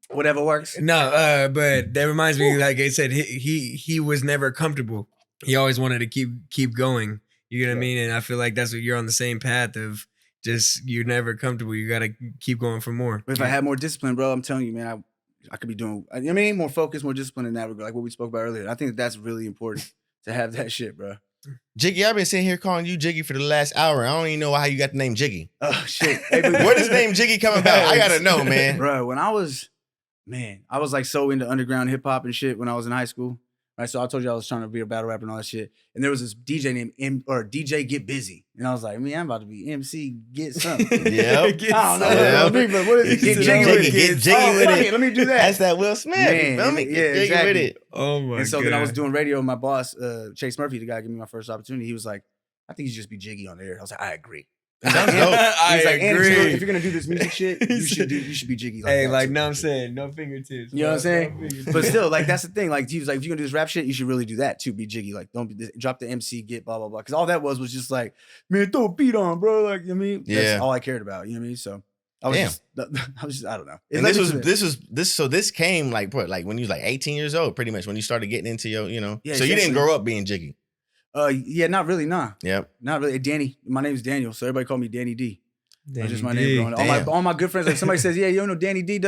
Whatever works. No, but that reminds me, like I said, he was never comfortable. He always wanted to keep going. You know what I mean? And I feel like that's what you're on the same path of. Just you're never comfortable. You gotta keep going for more. If I had more discipline, bro, I'm telling you, man, I could be doing. You know what I mean? More focus, more discipline in that regard, like what we spoke about earlier. I think that's really important to have that shit, bro. Jiggy, I've been sitting here calling you Jiggy for the last hour. I don't even know how you got the name Jiggy. Oh shit! Hey, where does name Jiggy come about? I gotta know, man. Bro, when I was like so into underground hip hop and shit when I was in high school. Right, so I told you I was trying to be a battle rapper and all that shit. And there was this DJ named DJ Get Busy. And I was like, man, I'm about to be MC Get Something. Yeah. I don't know but what is it? Get Jiggy with it. Get Jiggy with it. Let me do that. That's that Will Smith. Man, Feel me? yeah, Get Jiggy exactly. with it. Oh my god. And so then I was doing radio, and my boss, Chase Murphy, the guy giving me my first opportunity, he was like, I think you should just be Jiggy on the air. I was like, I agree. Sounds dope. I like, agree. if you're gonna do this music shit, you should be Jiggy. Like Hey, that like too. no, I'm saying no fingertips. You know what I'm saying? But still, like that's the thing. Like he was like, if you're gonna do this rap shit, you should really do that too. Be Jiggy. Like don't drop the MC, get blah blah blah. Because all that was just like, man, throw a beat on, bro. Like you know what I mean, that's all I cared about. You know what I mean? So I was just I don't know. And this came like what, like when you was like 18 years old, pretty much when you started getting into your, you know. Yeah, so you didn't grow up being Jiggy. Yeah, not really, nah. Yep. Not really. Danny, my name is Daniel, so everybody call me Danny D. That's just my D. name. All my good friends, like somebody says, yeah, you don't know Danny D,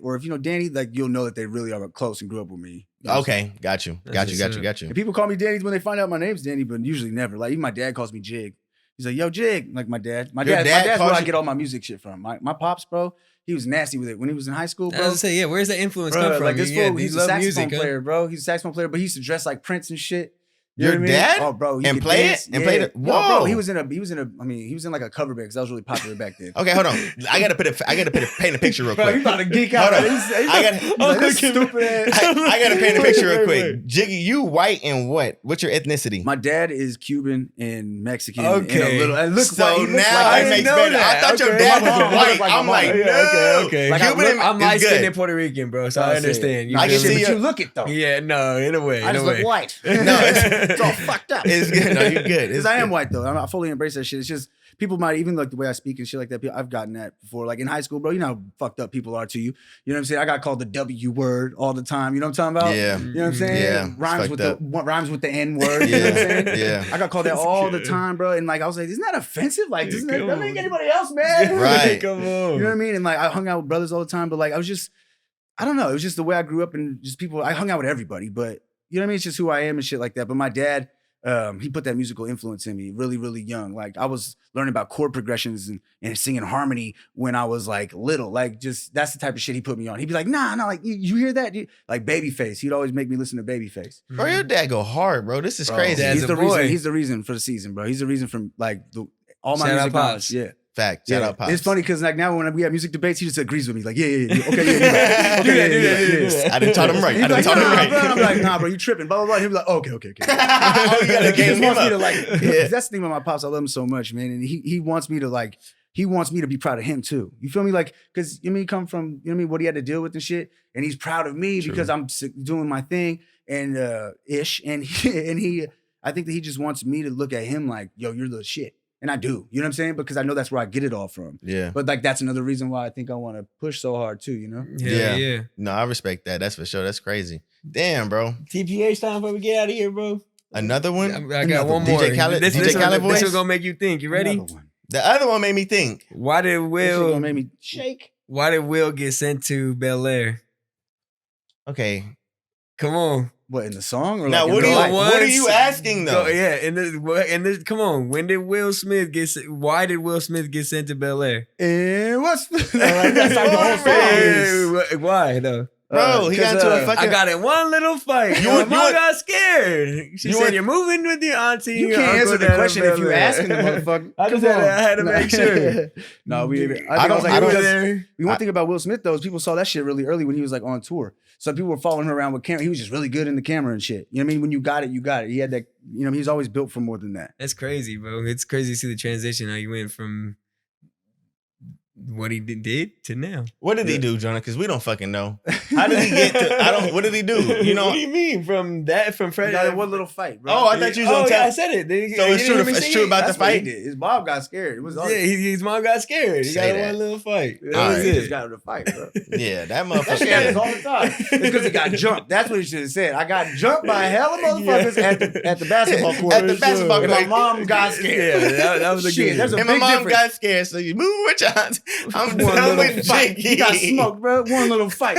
or if you know Danny, like you'll know that they really are close and grew up with me. You know Okay, got you. And people call me Danny when they find out my name's Danny, but usually never. Like even my dad calls me Jig. He's like, yo, Jig. Like my dad's where I get all my music shit from. My pops, bro, he was nasty with it when he was in high school, bro. I was gonna say, yeah, where's that influence come from? Like this fool, he's a saxophone music, player, bro. He's a saxophone player, but he used to dress like Prince and shit. You know what I mean? Dad? Oh, bro. And play it? And play it? Whoa. No, bro, he was in like a cover band because that was really popular back then. Okay, hold on. I gotta paint a picture real quick. Bro, you about to geek out. Hold on. Stupid ass. I gotta paint a picture real quick. Jiggy, you white and what? What's your ethnicity? My dad is Cuban and Mexican. Okay. And So now it makes better. I thought your dad was white. I'm like, no. Okay. Like, Cuban I'm light is skinned good. and Puerto Rican, bro. So I understand. I can feel me? see, but you look it though. Yeah, no, in a way. I just look white. No, it's all fucked up. It's good. No, you're good. Because I am white though. I fully embrace that shit. It's just people might even like the way I speak and shit like that. I've gotten that before. Like in high school, bro. You know how fucked up people are to you. You know what I'm saying? I got called the W word all the time. You know what I'm talking about? Yeah. You know what I'm saying? Yeah. Rhymes with the N word. You know what I'm saying? Yeah. I got called that all the time, bro. And like I was like, isn't that offensive? Like, doesn't that make anybody else mad? Right. Come on. You know what I mean? And like I hung out with brothers all the time, but like I was just, I don't know. It was just the way I grew up and just people. I hung out with everybody, but you know what I mean? It's just who I am and shit like that. But my dad, he put that musical influence in me really, really young. Like I was learning about chord progressions and singing harmony when I was like little. Like just that's the type of shit he put me on. He'd be like, nah, like you hear that? Like Babyface. He'd always make me listen to Babyface. Bro, your dad go hard, bro. This is crazy. He's the reason. He's the reason for the season, bro. He's the reason for like all my music knowledge. Yeah. Fact. Shout out, Pops. It's funny because like now when we have music debates, he just agrees with me. Like, yeah. Okay, yeah. Do that. I didn't taught him right. Bro. I'm like, nah, bro, you tripping. Blah blah blah. He'd be like, okay. Oh, you gotta game him up. That's the thing about my pops. I love him so much, man, and he wants me to like. He wants me to be proud of him too. You feel me? Like, cause you know he come from, you know what I mean, what he had to deal with and shit. And he's proud of me because I'm doing my thing and ish. And he I think that he just wants me to look at him like, yo, you're the shit. And I do. You know what I'm saying? Because I know that's where I get it all from. Yeah. But like that's another reason why I think I want to push so hard too, you know? Yeah. No, I respect that. That's for sure. That's crazy. Damn, bro. TPH time before we get out of here, bro. Another one? I got one more. DJ Khaled, this voice? is gonna make you think. You ready? The other one made me think. Why did Will made me shake? Why did Will get sent to Bel Air? Okay. Come on. What, in the song or now? like What are you asking though? Come on. When did Will Smith get? Why did Will Smith get sent to Bel Air? And what's that's like the whole song. Why though? Bro, he got into a fucking. I got in one little fight. My mom got scared. She said, "You're moving with your auntie." You can't answer the question if you asking the motherfucker. I had to make sure. No, we one thing about Will Smith though is people saw that shit really early when he was like on tour. So people were following him around with camera. He was just really good in the camera and shit. You know what I mean? When you got it, you got it. He had that. You know, he's always built for more than that. That's crazy, bro. It's crazy to see the transition. How you went from what he did to now. What did he do, Jonah? Because we don't fucking know. How did he get to? What did he do? You know? What do you mean from Fred? Got in one little fight, bro. Oh, I thought you was on I said it. So it's true about the fight. His mom got scared. It was his mom got scared. He got in one little fight. That was it. He just got in a fight, bro. Yeah, that motherfucker. That shit happens all the time. It's because he got jumped. That's what he should have said. I got jumped by a hell of motherfuckers at the basketball court. At the basketball court. My mom got scared. Yeah, that was a good. There's a and big my mom difference. got scared, so you move with your auntie. I'm done with fight. Jiggy. He got smoked, bro. One little fight.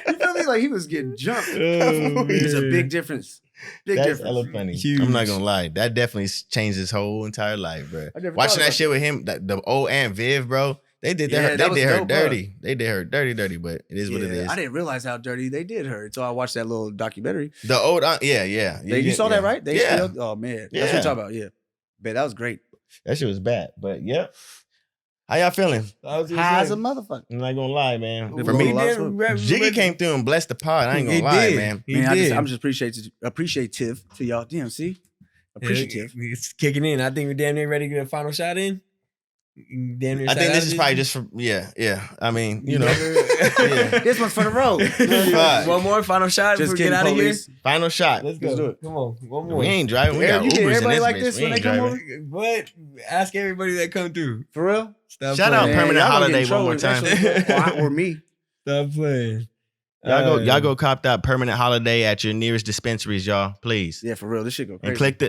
You feel me? Like he was getting jumped. It's a big difference. That's hella funny. Huge. I'm not gonna lie. That definitely changed his whole entire life, bro. Watching that shit with him, the old Aunt Viv, bro. They did her dirty. Bro. They did her dirty, but it is what it is. I didn't realize how dirty they did her until I watched that little documentary. The old aunt, yeah. You saw that, right? Oh man, that's what you're talking about. Yeah, man, that was great. That shit was bad, but yeah. How y'all feeling? High as a motherfucker. I'm not gonna lie, man. For For me, me, Jiggy came through and blessed the pod. I ain't gonna lie, man. I'm just appreciative to y'all. Damn, see? Appreciative. It's kicking in. I think we're damn near ready to get a final shot in. Damn near. I think this is probably just for yeah. I mean, you know. This one's for the road. One more final shot before we get out of here. Final shot. Let's do it. Come on, one more. We ain't driving. We got Ubers in this like bitch. this We when ain't they come driving. But ask everybody that come through. For real? Stop Shout playing. out Permanent Holiday one more time. Or me. Stop playing. Y'all go cop that Permanent Holiday at your nearest dispensaries, y'all. Please. Yeah, for real. This shit go crazy. And click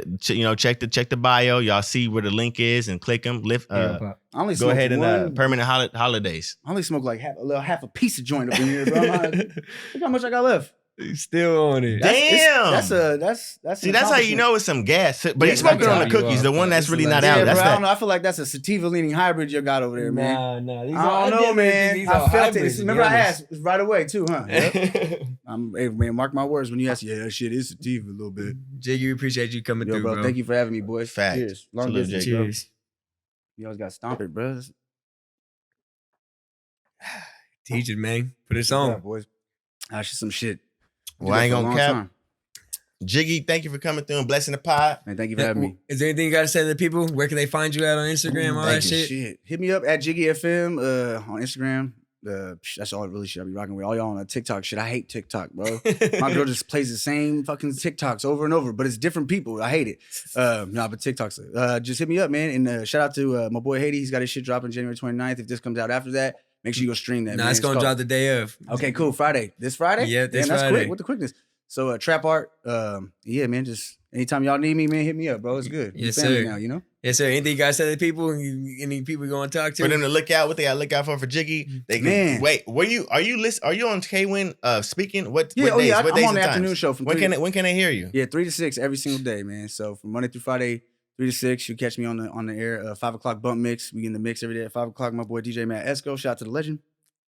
check the bio. Y'all see where the link is and click them. I only go ahead and Permanent Holidays. I only smoke like half a piece of joint up in here, bro. Look how much I got left. Still on it. Damn. That's See, that's how you know it's some gas. But he's smoking on the cookies, the one that's really not out. That's bro, I don't know. I feel like that's a sativa leaning hybrid you got over there, man. Nah. I don't know, man. I felt it. Remember I asked right away too, huh? Hey, man, mark my words when you ask. Yeah, that shit is sativa a little bit. Jiggy, we appreciate you coming through, bro. Thank you for having me, boys. Fact. Cheers. Long Salute, distance, Jiggy. Cheers. You always got to stomp it, bro. Teach it, man. Put us Yeah, on. boys. That's just some shit. Well, I ain't gonna cap. Jiggy, thank you for coming through and blessing the pod. Man, thank you for having me. Is there anything you got to say to the people? Where can they find you at on Instagram, all that shit? Hit me up at Jiggy FM on Instagram. That's all really shit I be rocking with. All y'all on TikTok shit. I hate TikTok, bro. My girl just plays the same fucking TikToks over and over, but it's different people. I hate it. But TikToks. Just hit me up, man. And shout out to my boy Haiti. He's got his shit dropping January 29th. If this comes out after that, make sure you go stream that. Nah, it's going to drop the day of. Okay, cool. Friday. This Friday? Yeah, this that's Friday. Quick. With the quickness. So Trap Art, yeah, man, just anytime y'all need me, man, hit me up, bro. It's good. Yes, family sir. now, you know? Yes, sir. Anything you got to say to the people? Any people you going to talk to? For them to look out, what they got to look out for Jiggy. They can, wait, are you on KWIN speaking? What days? I'm on the afternoon show. When can I hear you? Yeah, 3 to 6 every single day, man. So from Monday through Friday, 3 to 6, you catch me on the air. 5 o'clock bump mix. We in the mix every day at 5 o'clock. My boy DJ Matt Esco. Shout out to the legend.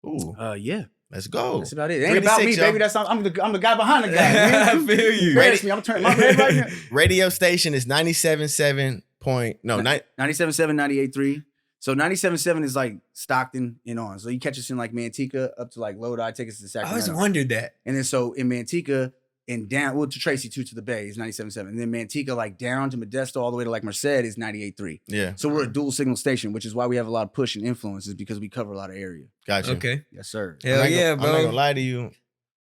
Ooh, yeah. Let's go. That's about it. It ain't about me, baby. I'm the guy behind the guy. I feel you. I'm turning my red right now. Radio station is 97.7. 97.7, 98.3. So 97.7 is like Stockton and on. So you catch us in like Manteca up to like Lotta. I take us to I Sacramento. always wondered that. And then so in Manteca and down, to Tracy too, to the Bay is 97.7. And then Manteca like down to Modesto all the way to like Merced is 98.3. Yeah. So we're a dual signal station, which is why we have a lot of push and influences because we cover a lot of area. Gotcha. Okay. Yes, sir. Hell yeah, bro. I'm not gonna lie to you.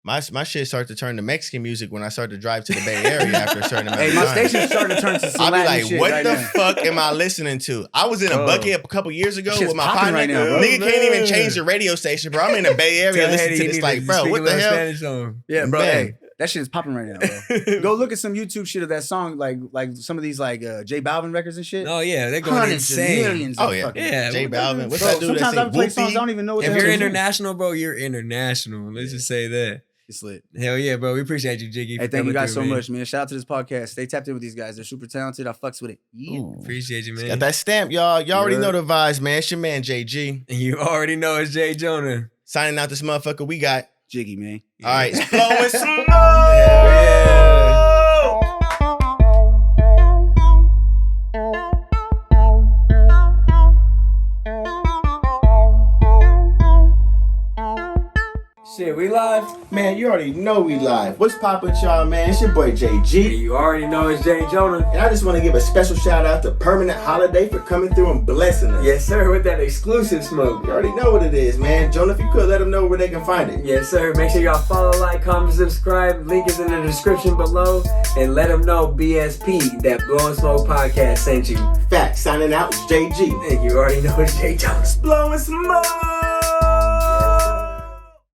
My shit started to turn to Mexican music when I started to drive to the Bay Area after a certain amount of time. My station started to turn to some I'll be Latin like, shit what right the now. fuck am I listening to? I was in a bucket a couple years ago Shit's with my popping partner. right now, bro. Nigga can't even change the radio station, bro. I'm in the Bay Area listening to this. Like, bro, what the hell? Yeah, bro. Man. Hey, that shit is popping right now, bro. Go look at some YouTube shit of that song, like some of these like J Balvin records and shit. Oh yeah, they're going Hundreds insane. of millions. Oh yeah, J Balvin. What's that dude? Sometimes I play songs I don't even know what. If you're international, bro, you're international. Let's just say that. It's lit. Hell yeah, bro. We appreciate you, Jiggy. Hey, thank you guys so much, man. Shout out to this podcast. Stay tapped in with these guys. They're super talented. I fucks with it. Yeah. Appreciate you, man. Got that stamp, y'all. Y'all already know the vibes, man. It's your man, JG. And you already know it's Jay Jonah. Signing out this motherfucker, we got Jiggy, man. All right, it's blowing some Shit, we live? Man, you already know we live. What's poppin', y'all, man? It's your boy JG. You already know it's Jay Jonah. And I just want to give a special shout out to Permanent Holiday for coming through and blessing us. Yes, sir, with that exclusive smoke. You already know what it is, man. Jonah, if you could, let them know where they can find it. Yes, sir. Make sure y'all follow, like, comment, subscribe. Link is in the description below. And let them know BSP, that Blowin' Smoke podcast, sent you. Fact, signing out is JG. And you already know it's Jay Jonah. Blowing smoke.